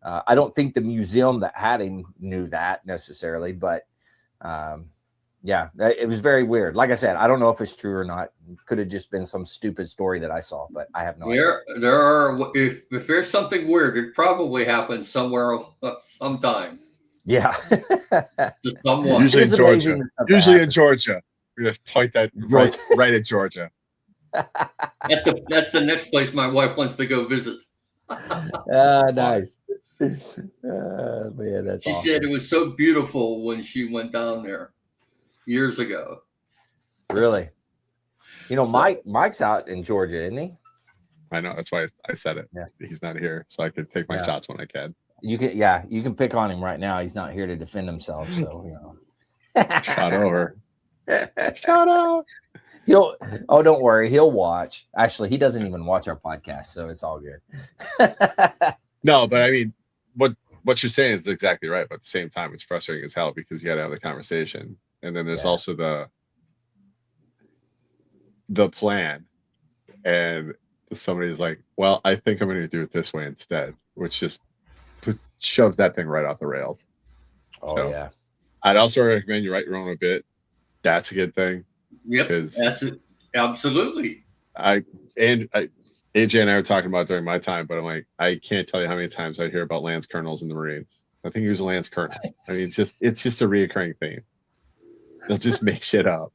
I don't think the museum that had him knew that necessarily. But it was very weird. Like I said, I don't know if it's true or not. Could have just been some stupid story that I saw, but I have no idea. There are, if there's something weird, it probably happened somewhere sometime. Yeah. To someone. Usually in Georgia. Usually in Georgia. We just point that right at Georgia. That's the next place my wife wants to go visit. Nice. Man, that's She awesome. said it was so beautiful when she went down there years ago. Really? Mike's out in Georgia, isn't he? I know. That's why I said it. Yeah. He's not here, so I could take my shots when I can. You can pick on him right now. He's not here to defend himself, so Shot over. Shout out. Don't worry, he'll watch. Actually, he doesn't even watch our podcast, so it's all good. No, but I mean, what you're saying is exactly right. But at the same time, it's frustrating as hell because you got to have the conversation, and then there's also the plan, and somebody's like, well, I think I'm going to do it this way instead, which just shoves that thing right off the rails. Oh, So, yeah. I'd also recommend you write your own bit. That's a good thing. Yep, that's it. Absolutely. AJ and I were talking about during my time, but I'm like, I can't tell you how many times I hear about Lance Colonels in the Marines. I think he was a Lance Colonel. I mean, it's just a reoccurring theme. They'll just make shit up.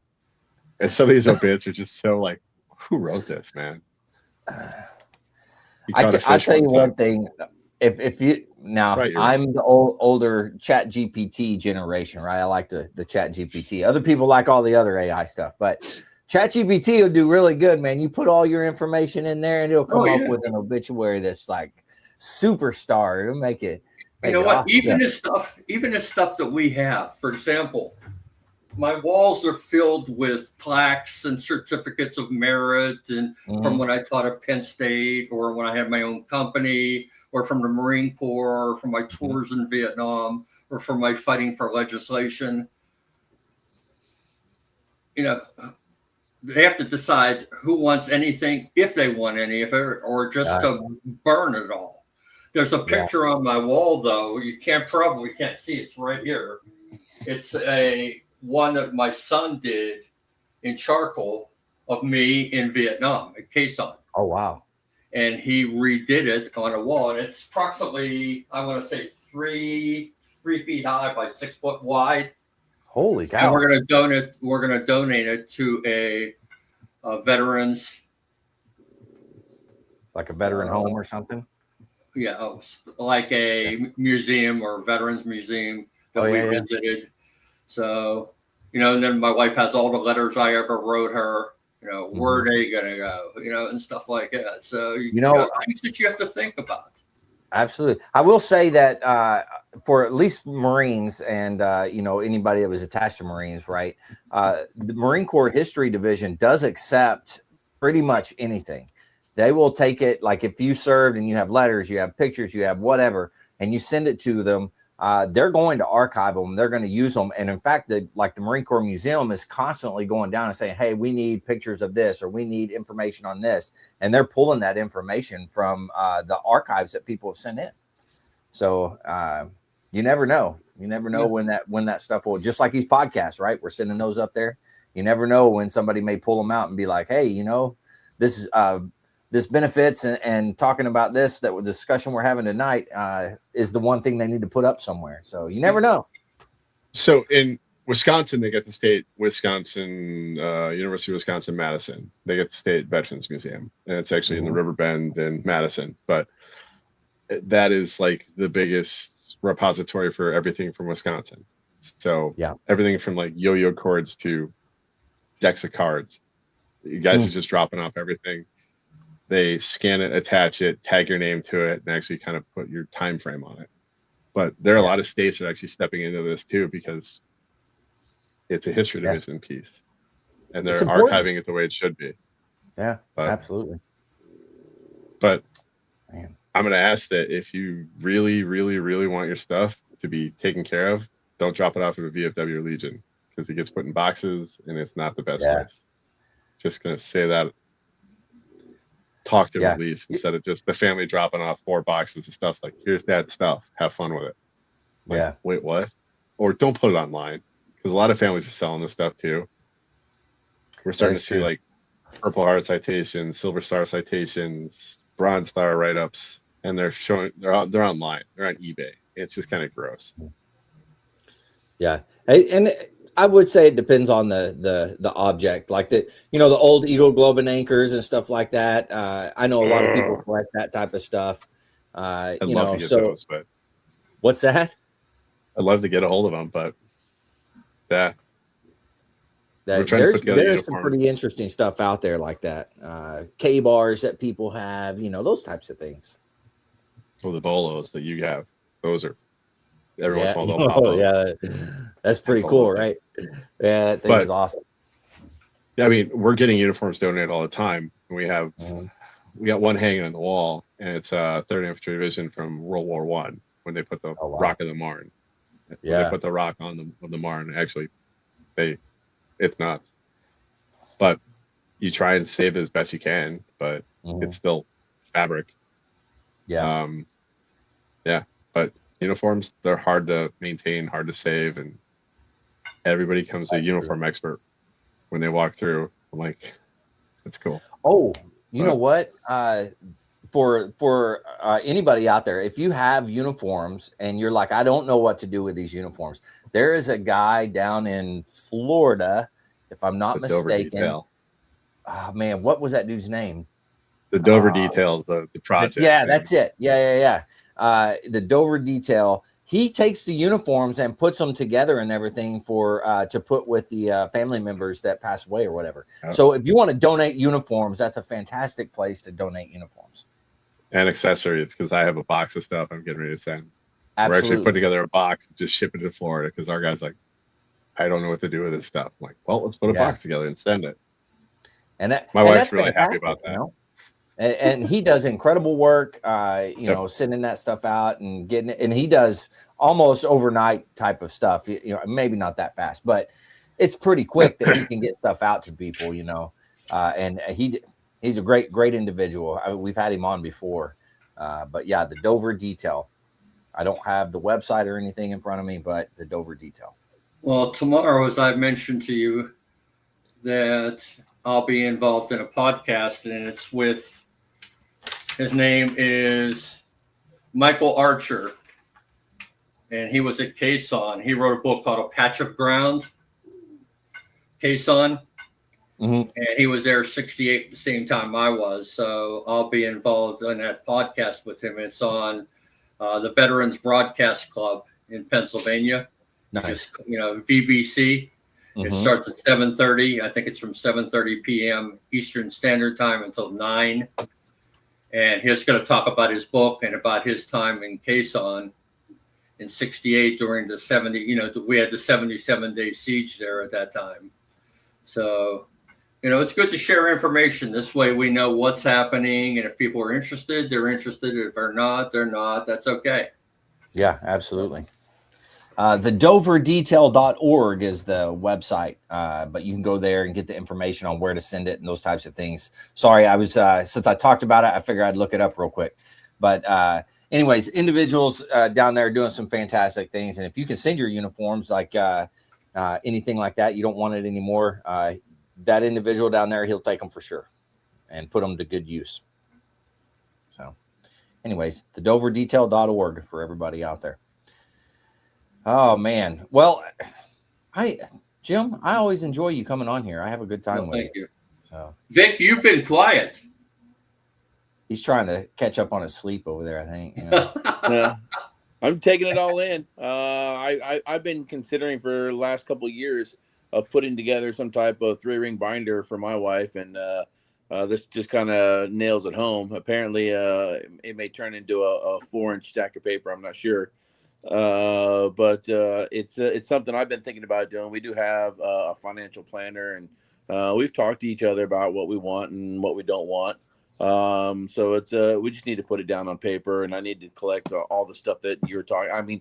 And some of these obits are just so like, who wrote this, man? I'll tell you one thing. If you now, I'm the older Chat GPT generation, right? I like the Chat GPT. Other people like all the other AI stuff, but Chat GPT will do really good, man. You put all your information in there, and it'll come up with an obituary that's like superstar. It'll make it. You know what? Even the stuff that we have, for example, my walls are filled with plaques and certificates of merit, and from when I taught at Penn State, or when I had my own company, or from the Marine Corps, or from my tours in Vietnam, or from my fighting for legislation. You know, they have to decide who wants anything, if they want any of it, or just to burn it all. There's a picture on my wall, though. You probably can't see. It's right here. It's one that my son did in charcoal of me in Vietnam at Quai Son. Oh, wow. And he redid it on a wall. And it's approximately, I want to say, 3 feet high by 6 foot wide. Holy cow. And we're going to donate it to a veterans. Like a veteran home or something? Yeah, like a museum or veterans museum that we visited. So, and then my wife has all the letters I ever wrote her, where are they going to go, and stuff like that. So, things that you have to think about. Absolutely. I will say that for at least Marines and, anybody that was attached to Marines, right? The Marine Corps History Division does accept pretty much anything. They will take it, like if you served and you have letters, you have pictures, you have whatever, and you send it to them, they're going to archive them. They're going to use them. And in fact, the Marine Corps Museum is constantly going down and saying, hey, we need pictures of this, or we need information on this. And they're pulling that information from the archives that people have sent in. So you never know. You never know when that stuff will, just like these podcasts, right? We're sending those up there. You never know when somebody may pull them out and be like, hey, this is this benefits and talking about this, that the discussion we're having tonight is the one thing they need to put up somewhere. So you never know. So in Wisconsin, they get the University of Wisconsin-Madison. They get the State Veterans Museum, and it's actually in the River Bend in Madison. But that is like the biggest repository for everything from Wisconsin. So everything from like yo-yo cords to decks of cards. You guys are just dropping off everything. They scan it, attach it, tag your name to it, and actually kind of put your time frame on it. But there are a lot of states that are actually stepping into this too, because it's a history division piece, and they're archiving it the way it should be. Yeah, absolutely. But I'm going to ask that if you really, really, really want your stuff to be taken care of, don't drop it off at a VFW or Legion, because it gets put in boxes and it's not the best place. Just going to say that. Talk to him at least, instead of just the family dropping off 4 boxes of stuff. Like, here's Dad's stuff. Have fun with it. Like, wait, what? Or don't put it online, because a lot of families are selling this stuff too. We're starting to see like Purple Heart citations, Silver Star citations, Bronze Star write-ups, and they're online. They're on eBay. It's just kind of gross. Yeah, and I would say it depends on the object, like the old Eagle Globe and anchors and stuff like that. I know a lot of people collect that type of stuff. I'd love to get those, but what's that? I'd love to get a hold of them, but there's some pretty interesting stuff out there like that. K bars that people have, those types of things. Well, the bolos that you have, those are every once in a while they'll pop up. That's pretty cool, right? Yeah, that thing is awesome. Yeah, I mean, we're getting uniforms donated all the time. We have we got one hanging on the wall, and it's 3rd Infantry Division from World War I, when they put the Rock of the Marne. When they put the rock on the Marne, actually, it's nuts. But you try and save it as best you can, but it's still fabric. Yeah. Yeah, but uniforms, they're hard to maintain, hard to save, and everybody becomes a uniform expert when they walk through. I'm like, that's cool. Oh, you know what? For anybody out there, if you have uniforms and you're like, I don't know what to do with these uniforms, there is a guy down in Florida, if I'm not mistaken. Oh man, what was that dude's name? The Dover Detail, the project. That's it. Yeah. The Dover Detail. He takes the uniforms and puts them together and everything for to put with the family members that passed away or whatever. Oh. So if you want to donate uniforms, that's a fantastic place to donate uniforms. And accessories, because I have a box of stuff I'm getting ready to send. Absolutely. We're actually putting together a box, just ship it to Florida, because our guy's like, I don't know what to do with this stuff. I'm like, well, let's put a box together and send it. And my wife's really happy about that. You know? And he does incredible work, you know, sending that stuff out and getting it. And he does almost overnight type of stuff, you know, maybe not that fast, but it's pretty quick that he can get stuff out to people, you know. And he's a great individual. I mean, we've had him on before. But yeah, the Dover Detail. I don't have the website or anything in front of me, but the Dover Detail. Well, tomorrow, as I mentioned to you, that I'll be involved in a podcast, and it's with, his name is Michael Archer, and he was at Quezon. He wrote a book called A Patch of Ground, Quezon, and he was there 68 the same time I was. So I'll be involved in that podcast with him. It's on the Veterans Broadcast Club in Pennsylvania. Nice. Just, you know, VBC. It starts at 7:30. I think it's from 7:30 p.m. Eastern Standard Time until 9. And he's going to talk about his book and about his time in Quezon in 68 during the 70, you know, we had the 77-day siege there at that time. So, you know, it's good to share information. This way we know what's happening. And if people are interested, they're interested. If they're not, they're not. That's okay. Yeah, absolutely. The doverdetail.org is the website, but you can go there and get the information on where to send it and those types of things. Sorry, I was since I talked about it, I figured I'd look it up real quick. But anyways, individuals down there are doing some fantastic things. And if you can send your uniforms, like anything like that, you don't want it anymore, that individual down there, he'll take them for sure and put them to good use. So anyways, the doverdetail.org for everybody out there. Oh man. Well, Jim, I always enjoy you coming on here. I have a good time with you. Thank you. So Vic, you've been quiet. He's trying to catch up on his sleep over there, I think. You know? Yeah. I'm taking it all in. I've been considering for the last couple of years of putting together some type of 3-ring binder for my wife, and this just kind of nails it home. Apparently, it may turn into a 4-inch stack of paper. I'm not sure. But it's something I've been thinking about doing. We do have a financial planner, and we've talked to each other about what we want and what we don't want. So it's we just need to put it down on paper, and I need to collect all the stuff that you were talking. I mean,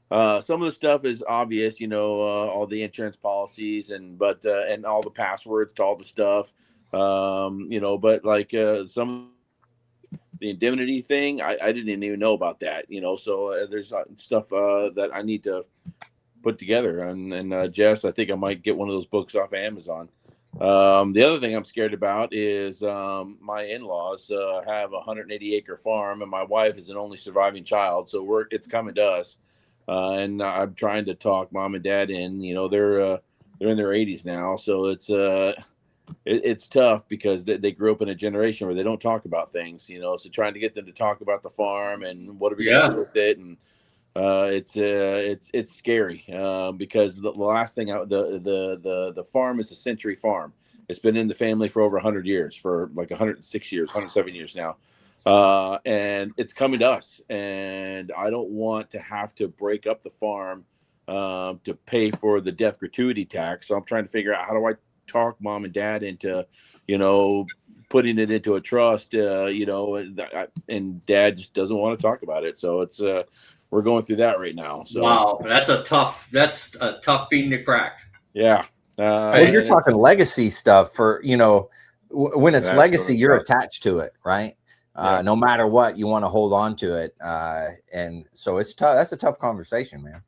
some of the stuff is obvious, you know, all the insurance policies and all the passwords to all the stuff, you know, but like some the indemnity thing, I didn't even know about that, you know. So there's stuff that I need to put together, and Jess, I think I might get one of those books off Amazon. The other thing I'm scared about is my in-laws have a 180-acre farm, and my wife is an only surviving child, so it's coming to us, and I'm trying to talk mom and dad in. You know, they're in their 80s now, so it's tough because they grew up in a generation where they don't talk about things, you know. So trying to get them to talk about the farm and what are we going to do with it, and it's scary because the last thing the farm is a century farm. It's been in the family for over 100 years, for like 106 years, 107 years now, and it's coming to us. And I don't want to have to break up the farm to pay for the death gratuity tax. So I'm trying to figure out, how do I talk mom and dad into, you know, putting it into a trust, you know, and dad just doesn't want to talk about it. So it's we're going through that right now. So wow, that's a tough bean to crack. Yeah. Well, you're talking legacy stuff for, you know, when it's That's legacy, really you're tough. attached to it, right? Yeah. No matter what, you want to hold on to it. And so it's tough. That's a tough conversation, man.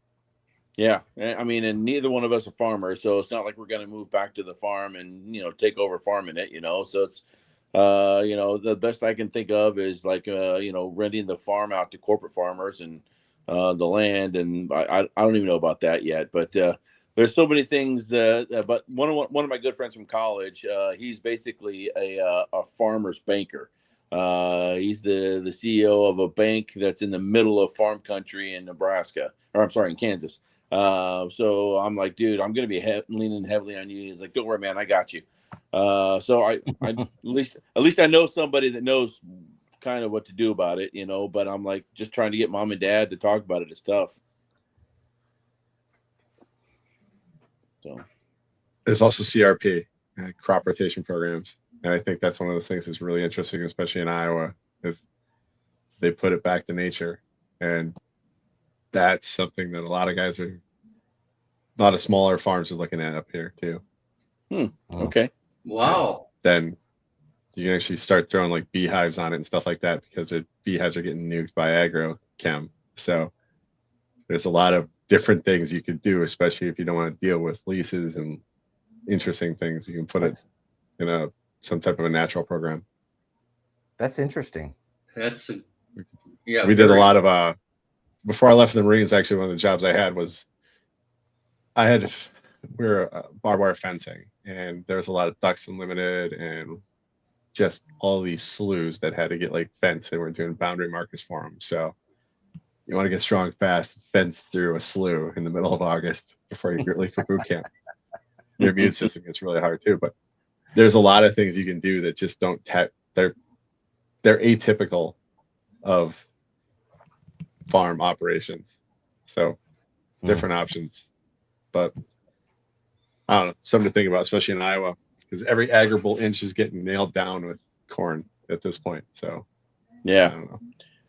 Yeah, I mean, and neither one of us are farmers, so it's not like we're going to move back to the farm and take over farming it. So it's the best I can think of is like renting the farm out to corporate farmers and the land, and I don't even know about that yet, but there's so many things. But one of my good friends from college, he's basically a farmer's banker. He's the CEO of a bank that's in the middle of farm country in Nebraska, or I'm sorry, in Kansas. So I'm like, dude, I'm going to be leaning heavily on you. He's like, don't worry, man, I got you. So I at least I know somebody that knows kind of what to do about it, but I'm like, just trying to get mom and dad to talk about it is tough. So There's also CRP, crop rotation programs. And I think that's one of those things that's really interesting, especially in Iowa, is they put it back to nature. And that's something that a lot of smaller farms are looking at up here too. Okay. Wow. Then you can actually start throwing like beehives on it and stuff like that, because the beehives are getting nuked by agrochem. So there's a lot of different things you could do, especially if you don't want to deal with leases and interesting things. You can put it in some type of a natural program. That's interesting. We did a lot of before I left the Marines. Actually, one of the jobs I had was we were barbed wire fencing, and there was a lot of ducks unlimited and just all these sloughs that had to get like fenced, and we're doing boundary markers for them. So you want to get strong fast, fence through a slough in the middle of August before you get for boot camp. Your immune system gets really hard too. But there's a lot of things you can do that just don't they're atypical of farm operations. So different options. But I don't know, something to think about, especially in Iowa, because every agribull inch is getting nailed down with corn at this point. So yeah, I don't know.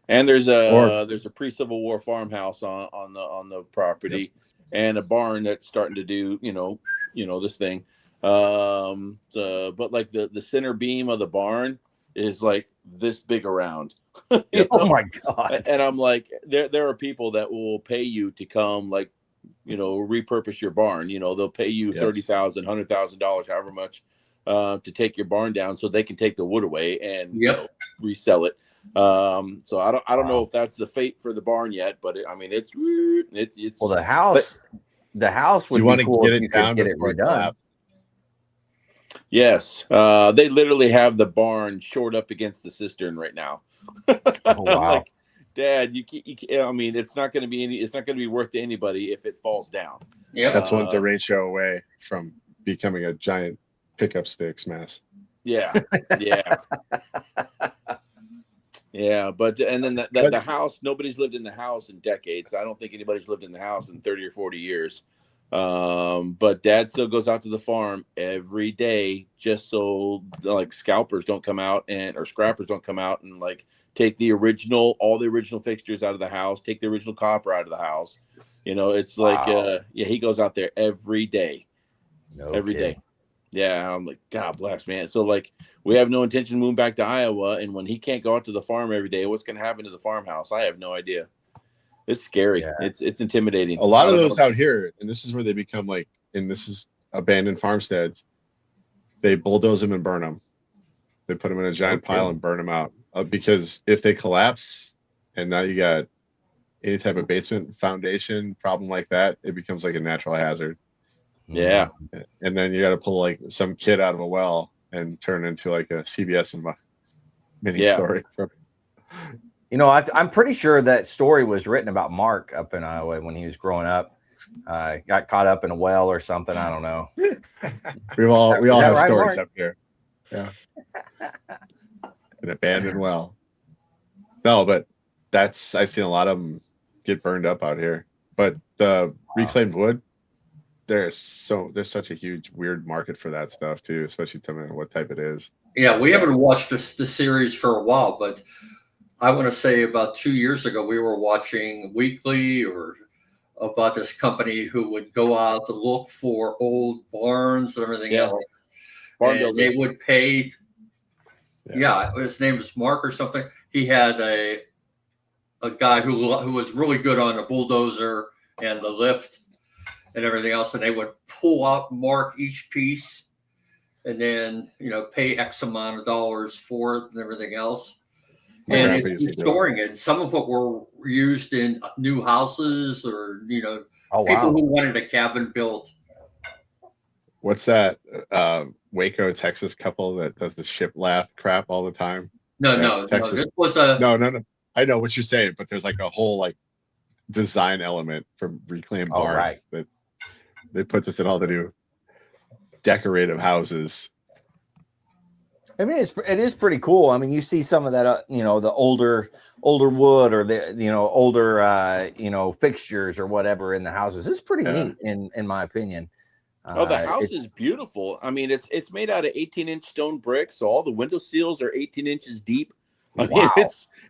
And there's a pre-Civil War farmhouse on the property, and a barn that's starting to do this thing. But like the center beam of the barn is like this big around. Oh my God. And I'm like, there are people that will pay you to come repurpose your barn. They'll pay you $30,000, $100,000, however much, to take your barn down so they can take the wood away and resell it. So I don't know if that's the fate for the barn yet, but it's well, the house would be cool if you could get it redone. Yes, they literally have the barn shored up against the cistern right now. Oh, wow. Like, Dad, you I mean, it's not going to be worth to anybody if it falls down. Yeah, that's one derecho away from becoming a giant pickup sticks mess. Yeah. Yeah, but and then the house, nobody's lived in the house in decades. I don't think anybody's lived in the house in 30 or 40 years. But Dad still goes out to the farm every day just so like scalpers don't come out or scrappers don't come out and like take all the original fixtures out of the house, take the original copper out of the house. It's like he goes out there every day. Every day. Yeah, I'm like, God bless, man. So like we have no intention of moving back to Iowa, and when he can't go out to the farm every day, what's going to happen to the farmhouse? I have no idea. It's scary. Yeah. It's intimidating. A lot of those out here, and this is where they become like, and this is abandoned farmsteads. They bulldoze them and burn them. They put them in a giant pile and burn them out, because if they collapse, and now you got any type of basement foundation problem like that, it becomes like a natural hazard. Yeah. And then you got to pull like some kid out of a well and turn it into like a CBS mini story. I'm pretty sure that story was written about Mark up in Iowa when he was growing up. Got caught up in a well or something. I don't know. we all have right, stories Mark? Up here. Yeah. An abandoned well. No, but I've seen a lot of them get burned up out here. But the reclaimed wood, there's such a huge weird market for that stuff too, especially depending on what type it is. Yeah, we haven't watched the series for a while, but I want to say about 2 years ago we were watching weekly or about this company who would go out to look for old barns and everything else. Barn and they would pay Yeah, his name was Mark or something. He had a guy who was really good on the bulldozer and the lift and everything else, and they would pull up, mark each piece, and then pay X amount of dollars for it and everything else. My And grandpa it's used to do it. restoring it. Some of it were used in new houses, or Oh, people wow. who wanted a cabin built. What's that Waco, Texas couple that does the shiplap crap all the time? No. Texas. This was a No. I know what you're saying, but there's like a whole like design element from reclaimed Oh, barns right. that they put this in all the new decorative houses. I mean, it is pretty cool. I mean, you see some of that, the older wood or the older fixtures or whatever in the houses. It's pretty neat in my opinion. The house is beautiful. I mean, it's made out of 18-inch stone bricks, so all the window seals are 18 inches deep. I mean,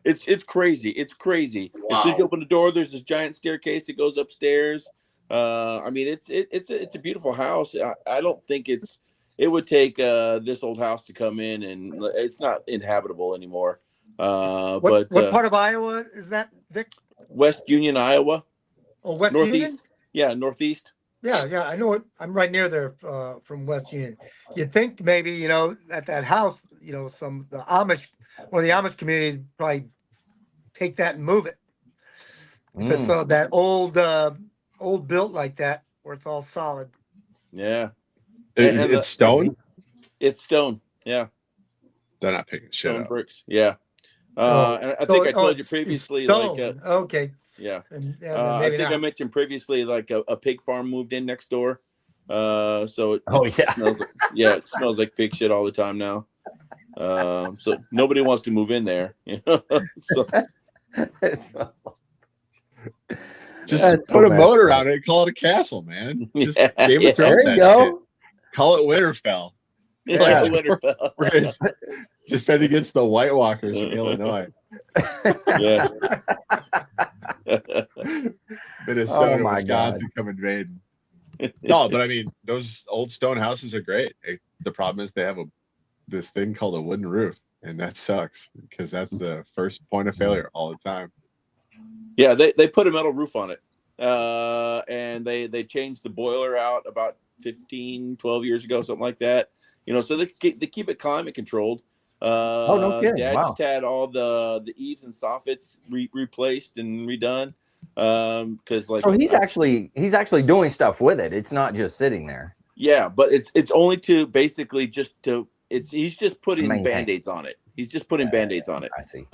it's crazy. It's crazy. Wow. As soon as you open the door, there's this giant staircase that goes upstairs. I mean, it's a beautiful house. I don't think it would take this old house to come in, and it's not inhabitable anymore. What part of Iowa is that, Vic? West Union, Iowa. Oh, West Northeast. Union? Yeah, northeast. Yeah, I know it. I'm right near there from West Union. You'd think maybe, at that house, one of the Amish communities probably take that and move it. If it's that old built like that, where it's all solid. Yeah. It's stone? It's stone, yeah. They're not picking shit Stone up. bricks, yeah. And I think I told you previously, like okay. Yeah. I think I mentioned previously, like a pig farm moved in next door. So it smells like pig shit all the time now. So nobody wants to move in there. Just put a motor on it and call it a castle, man. Just Game of Thrones. There you go. Call it Winterfell. Yeah, Winterfell. Defend against the White Walkers in Illinois. Yeah. Minnesota, Wisconsin come invading. No, but I mean, those old stone houses are great. The problem is they have this thing called a wooden roof, and that sucks because that's the first point of failure all the time. Yeah, they put a metal roof on it, and they changed the boiler out about 12 years ago, something like that. So they keep it climate controlled. No kidding. Dad Wow. just had all the eaves and soffits replaced and redone. Because so he's actually doing stuff with it. It's not just sitting there. Yeah, but it's only to basically he's just putting Band-Aids on it. He's just putting Band-Aids on it. I see.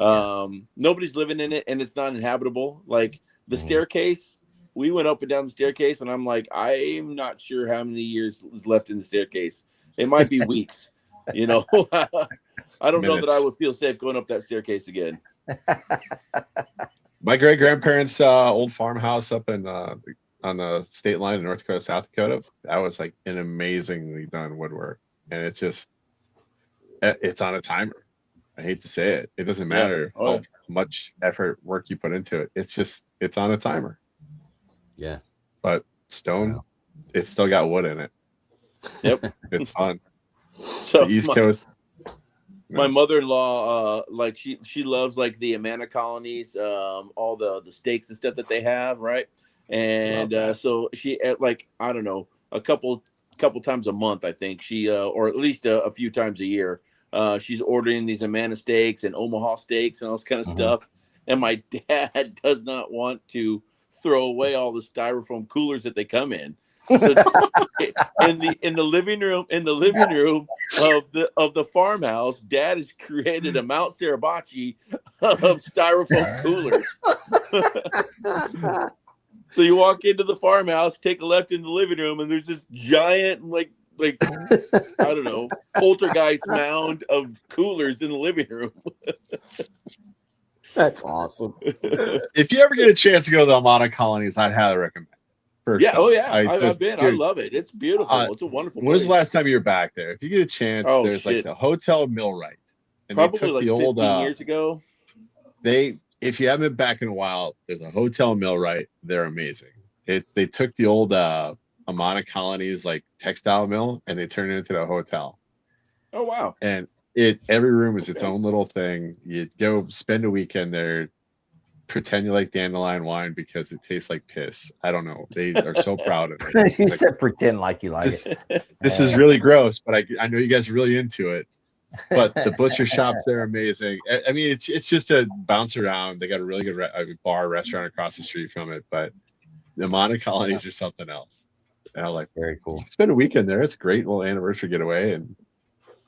Nobody's living in it, and it's not inhabitable. Like the staircase, we went up and down the staircase, and I'm like, I'm not sure how many years is left in the staircase. It might be weeks. I don't know that I would feel safe going up that staircase again. My great grandparents' old farmhouse up in on the state line in North Dakota, South Dakota. That was like an amazingly done woodwork, and it's on a timer. I hate to say it. It doesn't matter how much effort, work you put into it. It's on a timer. Yeah. But stone, it's still got wood in it. Yep. It's fun. So the East Coast. My mother-in-law, like she loves like the Amana colonies, all the steaks and stuff that they have, right? And so she like, I don't know, a couple times a month, I think she or at least a few times a year, she's ordering these Amana steaks and Omaha steaks and all this kind of stuff. And my dad does not want to throw away all the styrofoam coolers that they come in. So in the living room of the farmhouse, Dad has created a Mount Suribachi of styrofoam coolers. So you walk into the farmhouse, take a left in the living room, and there's this giant like I don't know, poltergeist mound of coolers in the living room. That's awesome. If you ever get a chance to go to the Amana colonies, I'd highly recommend. I've been. I love it. It's beautiful. It's a wonderful place. When was the last time you were back there? If you get a chance, there's like the Hotel Millwright. And probably like 15 years ago. If you haven't been back in a while, there's a Hotel Millwright. They're amazing. They took the old Amana colonies like textile mill and they turned it into a hotel. Oh wow! And every room is its own little thing. You go spend a weekend there, pretend you like dandelion wine because it tastes like piss. I don't know. They are so proud of it. You Like, said pretend like you like it. this is really gross, but I know you guys are really into it. But the butcher shops there are amazing. I mean, it's just a bounce around. They got a really good bar restaurant across the street from it, but the Mana colonies are something else. And I like, very cool. Spend a weekend there. It's a great little anniversary getaway, and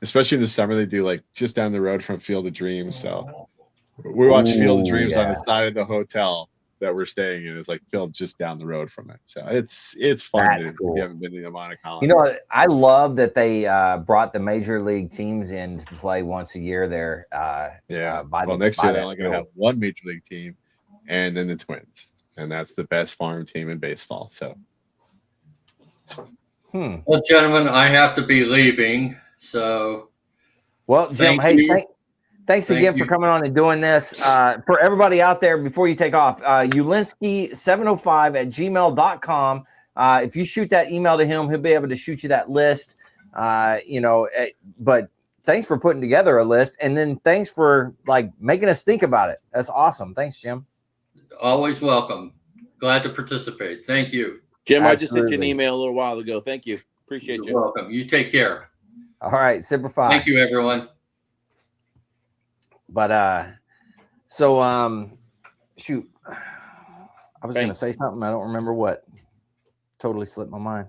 especially in the summer, they do like just down the road from Field of Dreams. So we watch Field of Dreams on the side of the hotel that we're staying in. Is like filmed just down the road from it. So it's fun. That's if cool. you haven't been to the Mana colony. You know, I love that they brought the major league teams in to play once a year there. Next year they're only going to have one major league team, and then the Twins, and that's the best farm team in baseball. So, well, gentlemen, I have to be leaving. So, well, Jim, thanks again for coming on and doing this. For everybody out there, before you take off, Ulinski705@gmail.com. If you shoot that email to him, he'll be able to shoot you that list. But thanks for putting together a list, and then thanks for like making us think about it. That's awesome. Thanks, Jim. Always welcome. Glad to participate. Thank you, Jim. Absolutely. I just sent you an email a little while ago. Thank you. Appreciate you. You're welcome. You take care. All right, Semper Fi. Thank you, everyone. But shoot, I was going to say something. I don't remember what. Totally slipped my mind.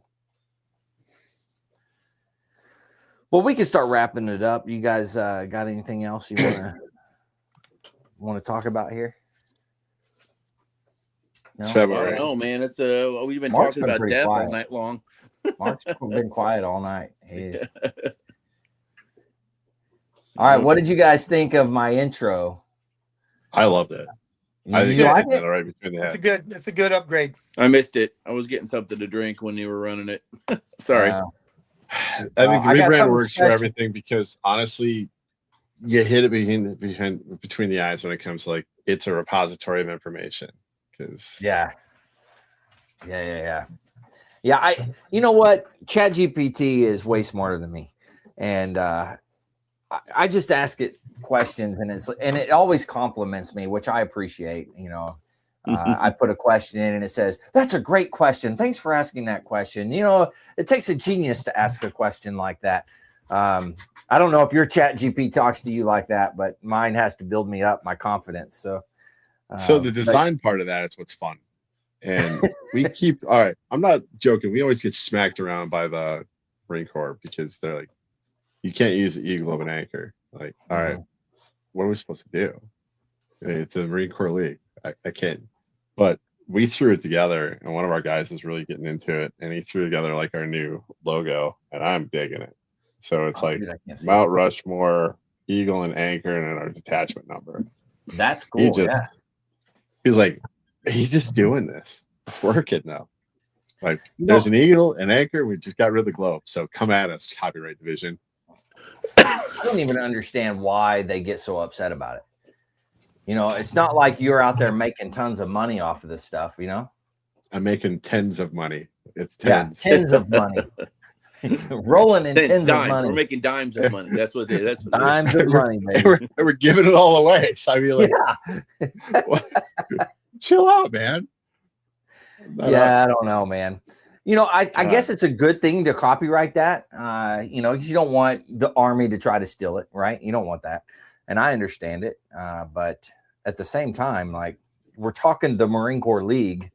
Well, we can start wrapping it up. You guys got anything else you want to talk about here? No? I don't know, man. It's we've been talking about death all night long. Mark's been quiet all night. All right, what did you guys think of my intro? I loved it. I think you like it? Right between the head. It's a good upgrade. I missed it. I was getting something to drink when you were running it. Sorry. I think the rebrand works for everything because honestly, you hit it between the eyes when it comes to like it's a repository of information. Because yeah. You know what? ChatGPT is way smarter than me, and I just ask it questions, and it always compliments me, which I appreciate. You know, I put a question in, and it says, "That's a great question. Thanks for asking that question." You know, it takes a genius to ask a question like that. I don't know if your ChatGPT talks to you like that, but mine has to build me up my confidence. So the design part of that is what's fun. And we keep, all right, I'm not joking. We always get smacked around by the Marine Corps because they're like, you can't use the eagle of an anchor. Like, all right, what are we supposed to do? It's a Marine Corps league. I can't. But we threw it together, and one of our guys is really getting into it, and he threw together like our new logo, and I'm digging it. So it's like Mount Rushmore, eagle and anchor, and our detachment number. That's cool. He's like, he's just doing this. It's working now. Like, there's an eagle, an anchor. We just got rid of the globe. So come at us, copyright division. I don't even understand why they get so upset about it. You know, it's not like you're out there making tons of money off of this stuff, you know? I'm making tens of money. It's tens. Yeah, tens of money. Rolling in tens dimes. Of money. We're making dimes of money. That's what dimes of money, baby. We're giving it all away. So I mean, like, chill out, man. I don't know, man. You know, I guess it's a good thing to copyright that. You know, because you don't want the Army to try to steal it, right? You don't want that. And I understand it. But at the same time, like, we're talking the Marine Corps League.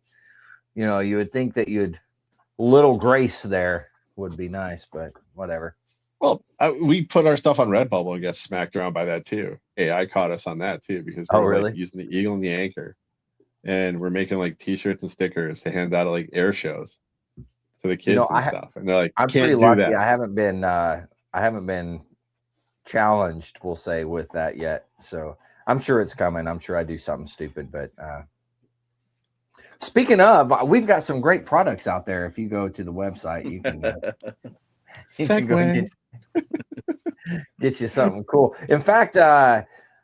You know, you would think that little grace there would be nice, but whatever. Well, we put our stuff on Redbubble and got smacked around by that too. AI caught us on that too because we were like using the eagle and the anchor, and we're making like T-shirts and stickers to hand out at like air shows to the kids and stuff. And they're like, "I'm can't pretty do lucky. that." I haven't been challenged, we'll say, with that yet. So I'm sure it's coming. I'm sure I do something stupid, but. Speaking of, we've got some great products out there. If you go to the website, you can, go and get you something cool. In fact,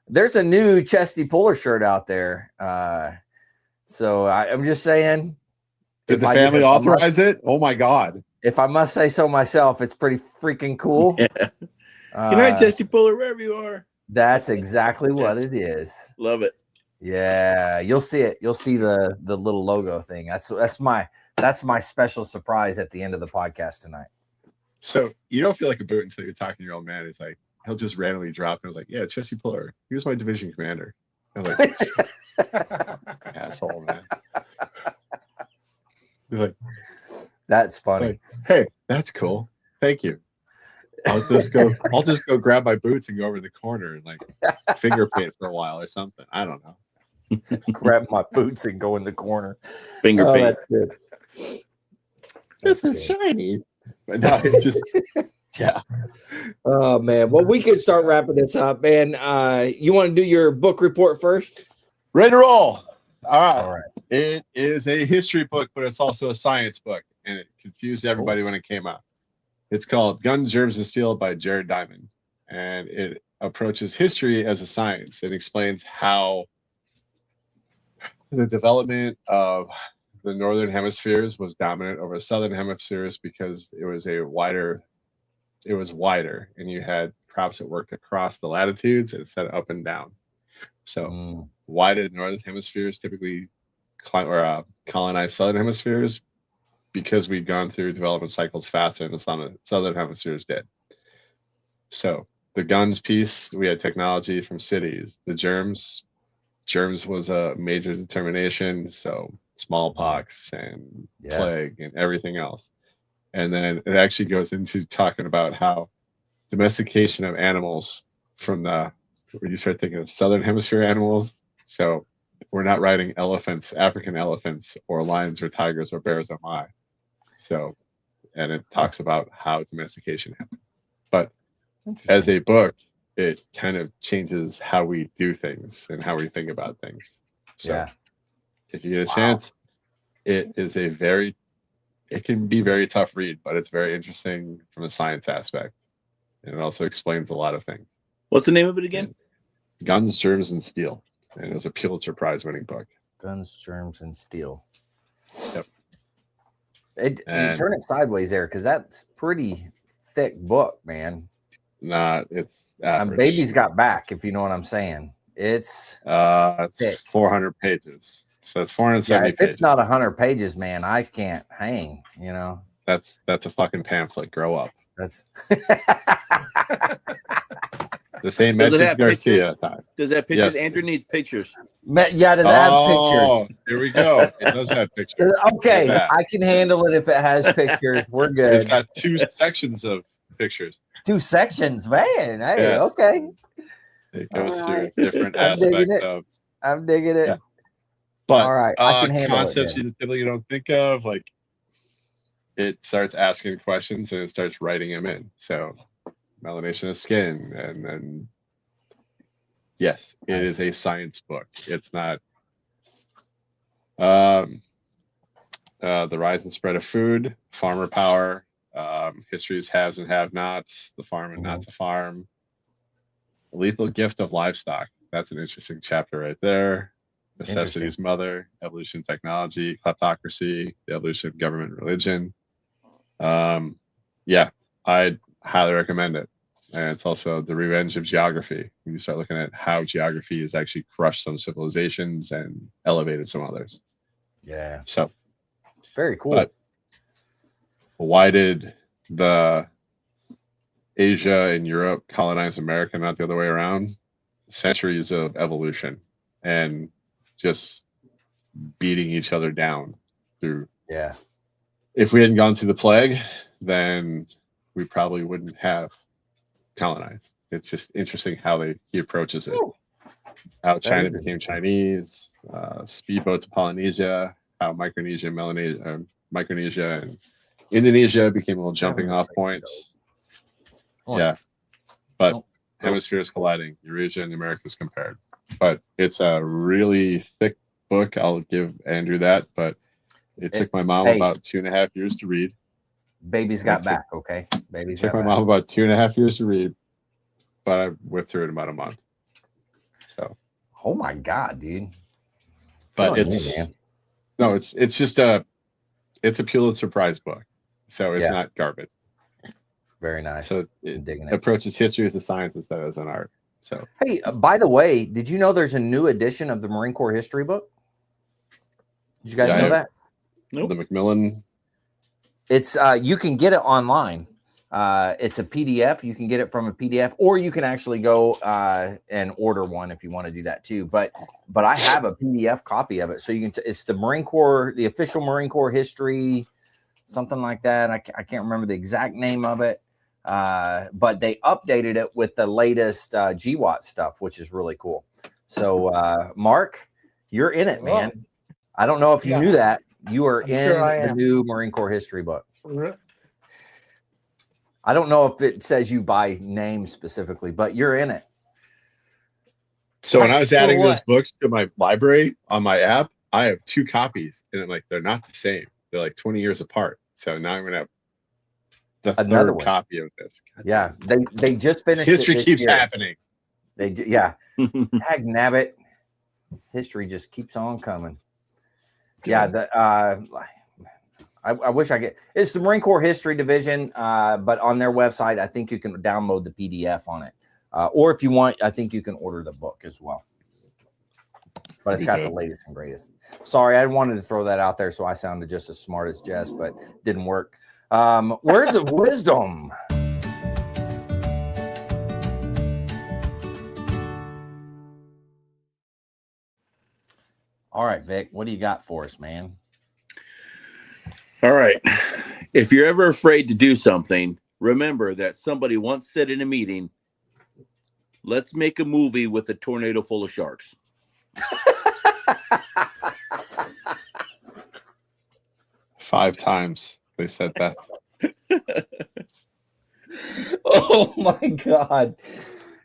there's a new Chesty Puller shirt out there. So I'm just saying. Did the family authorize it? Oh my God. If I must say so myself, it's pretty freaking cool. Yeah. Good night, Jesse Puller, wherever you are. That's exactly what it is. Love it. Yeah, you'll see it. You'll see the little logo thing. That's my special surprise at the end of the podcast tonight. So you don't feel like a boot until you're talking to your old man. It's like he'll just randomly drop and was like, "Yeah, Jesse Puller. He was my division commander." I'm like, asshole, man. He's like, that's funny. Like, hey, that's cool. Thank you. I'll just go grab my boots and go over the corner and like finger paint for a while or something. I don't know. Grab my boots and go in the corner. Finger paint. That's good. It's a shiny. But no, it's just yeah. Oh man. Well, we could start wrapping this up, man. You want to do your book report first? Ready to roll. All right. It is a history book, but it's also a science book, and it confused everybody when it came out. It's called Guns, Germs, and Steel by Jared Diamond, and it approaches history as a science. It explains how the development of the northern hemispheres was dominant over southern hemispheres because it was wider, and you had crops that worked across the latitudes instead of up and down. So why did northern hemispheres typically colonize southern hemispheres? Because we'd gone through development cycles faster than the southern hemispheres did. So the guns piece, we had technology from cities. The germs was a major determination. So smallpox and plague and everything else. And then it actually goes into talking about how domestication of animals from when you start thinking of southern hemisphere animals. So we're not riding elephants, African elephants, or lions or tigers or bears on my. So, and it talks about how domestication happened. But as a book, it kind of changes how we do things and how we think about things. So if you get a chance, it can be very tough read, but it's very interesting from a science aspect. And it also explains a lot of things. What's the name of it again? Guns, Germs, and Steel. And it was a Pulitzer Prize winning book. Guns, Germs, and Steel. Yep. You turn it sideways there because that's pretty thick book, man. It's average. Baby's got back, if you know what I'm saying. It's 400 pages. So it's 470 pages. It's not 100 pages, man. I can't hang, you know. That's a fucking pamphlet. Grow up. That's the same message Garcia time. Does that pictures? Yes. Andrew needs pictures. Yeah, does it have pictures? Here we go. It does have pictures. Okay, I can handle it if it has pictures. We're good. It's got 2 sections of pictures. 2 sections, man. Hey, okay. It goes through different aspects of. I'm digging it. Yeah. But all right, I can handle concepts you typically don't think of, like it starts asking questions and it starts writing them in. So melanation of skin, and then yes, it is a science book. It's not the rise and spread of food, farmer power, history's haves and have-nots, the farm and not to farm, the lethal gift of livestock. That's an interesting chapter right there. Necessity's mother, evolution, technology, kleptocracy, the evolution of government, religion. I'd highly recommend it. And it's also the revenge of geography. When you start looking at how geography has actually crushed some civilizations and elevated some others. Yeah. So very cool. But why did the Asia and Europe colonize America, not the other way around? Centuries of evolution and just beating each other down through. Yeah. If we hadn't gone through the plague, then we probably wouldn't have colonized. It's just interesting how he approaches it. Ooh. How China became Chinese, speedboat to Polynesia, how Micronesia, Micronesia and Indonesia became little jumping off points. Yeah. But hemispheres colliding, Eurasia and the Americas compared. But it's a really thick book. I'll give Andrew that. But it took my mom about 2.5 years to read. Baby's got back, okay? Baby's got back. Took my mom about 2.5 years to read, but I whipped through it in about a month. So. Oh my God, dude! But it's just a Pulitzer Prize book, so it's not garbage. Very nice. So I'm it digging it. approaches history as a science instead of as an art. So Hey, by the way, did you know there's a new edition of the Marine Corps history book? Did you guys know that? Nope. The Macmillan. It's you can get it online. It's a PDF. You can get it from a PDF, or you can actually go and order one if you want to do that too. But I have a PDF copy of it, so you can. It's the Marine Corps, the official Marine Corps history, something like that. I can't remember the exact name of it, but they updated it with the latest GWAT stuff, which is really cool. So, Mark, you're in it, man. I don't know if you knew that. You are in the new Marine Corps history book. I don't know if it says you by name specifically, but you're in it. So when I was adding those books to my library on my app, I have 2 copies, and I'm like, they're not the same. They're like 20 years apart. So now I'm gonna have the Another third copy of this. Yeah, they just finished. History keeps happening. Tag nabbit. History just keeps on coming. Yeah, I wish I get. It's the Marine Corps History Division, but on their website, I think you can download the PDF on it, or if you want, I think you can order the book as well. But it's got the latest and greatest. Sorry, I wanted to throw that out there, so I sounded just as smart as Jess, but didn't work. Words of wisdom. All right, Vic, what do you got for us, man? All right. If you're ever afraid to do something, remember that somebody once said in a meeting, let's make a movie with a tornado full of sharks. 5 times they said that. Oh my God.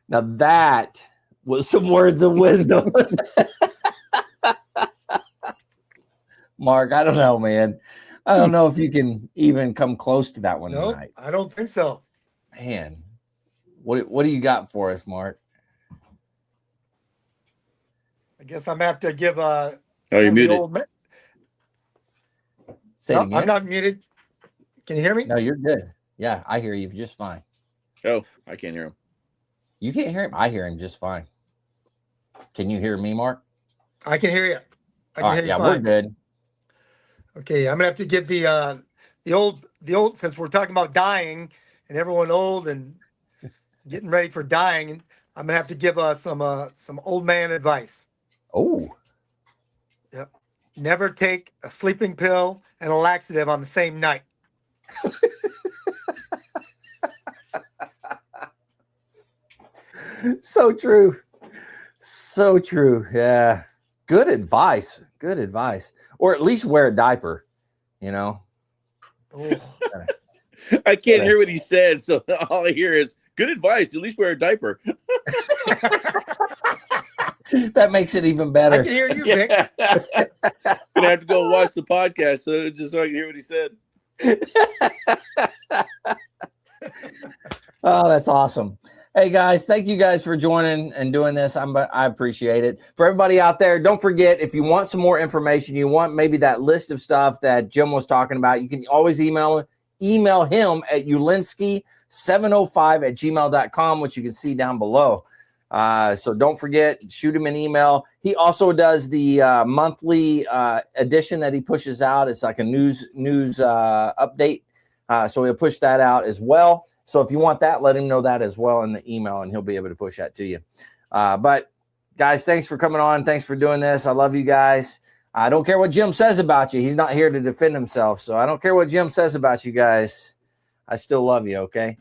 Now that was some words of wisdom. Mark, I don't know, man. I don't know if you can even come close to that one tonight. I don't think so. Man, what do you got for us, Mark? I guess I'm gonna have to give Oh, you're muted. Say it again. I'm not muted. Can you hear me? No, you're good. Yeah, I hear you just fine. Oh, I can't hear him. You can't hear him? I hear him just fine. Can you hear me, Mark? I can hear you. I can hear you fine. We're good. Okay, I'm gonna have to give the old since we're talking about dying and everyone old and getting ready for dying. I'm gonna have to give some old man advice. Oh. Yep. Never take a sleeping pill and a laxative on the same night. So true. So true. Yeah. Good advice. Good advice. Or at least wear a diaper, you know. I can't hear what he said, so all I hear is good advice. At least wear a diaper. That makes it even better. I can hear you, Vic. Gonna have to go watch the podcast so I can hear what he said. Oh, that's awesome. Hey guys, thank you guys for joining and doing this. I appreciate it. For everybody out there, don't forget, if you want some more information, you want maybe that list of stuff that Jim was talking about, you can always email him at ulinsky705@gmail.com, which you can see down below. So don't forget, shoot him an email. He also does the monthly edition that he pushes out. It's like a news update. So he'll push that out as well. So if you want that, let him know that as well in the email, and he'll be able to push that to you. But guys, thanks for coming on. Thanks for doing this. I love you guys. I don't care what Jim says about you. He's not here to defend himself. So I don't care what Jim says about you guys. I still love you. Okay.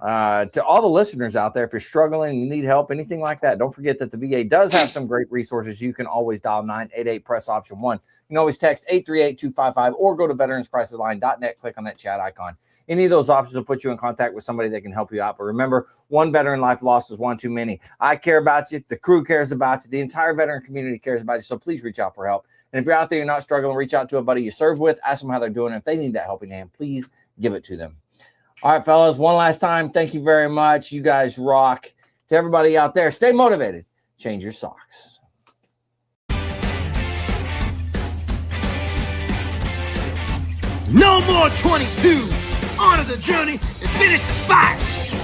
To all the listeners out there, if you're struggling, you need help, anything like that, don't forget that the VA does have some great resources. You can always dial 988 press option 1. You can always text 838-255 or go to veteranscrisisline.net, click on that chat icon. Any of those options will put you in contact with somebody that can help you out. But remember, one veteran life lost is one too many. I care about you. The crew cares about you. The entire veteran community cares about you. So please reach out for help. And if you're out there, you're not struggling, reach out to a buddy you serve with. Ask them how they're doing. If they need that helping hand, please give it to them. All right, fellas, one last time, thank you very much. You guys rock. To everybody out there, stay motivated. Change your socks. No more 22. honor the journey, and finish the fight.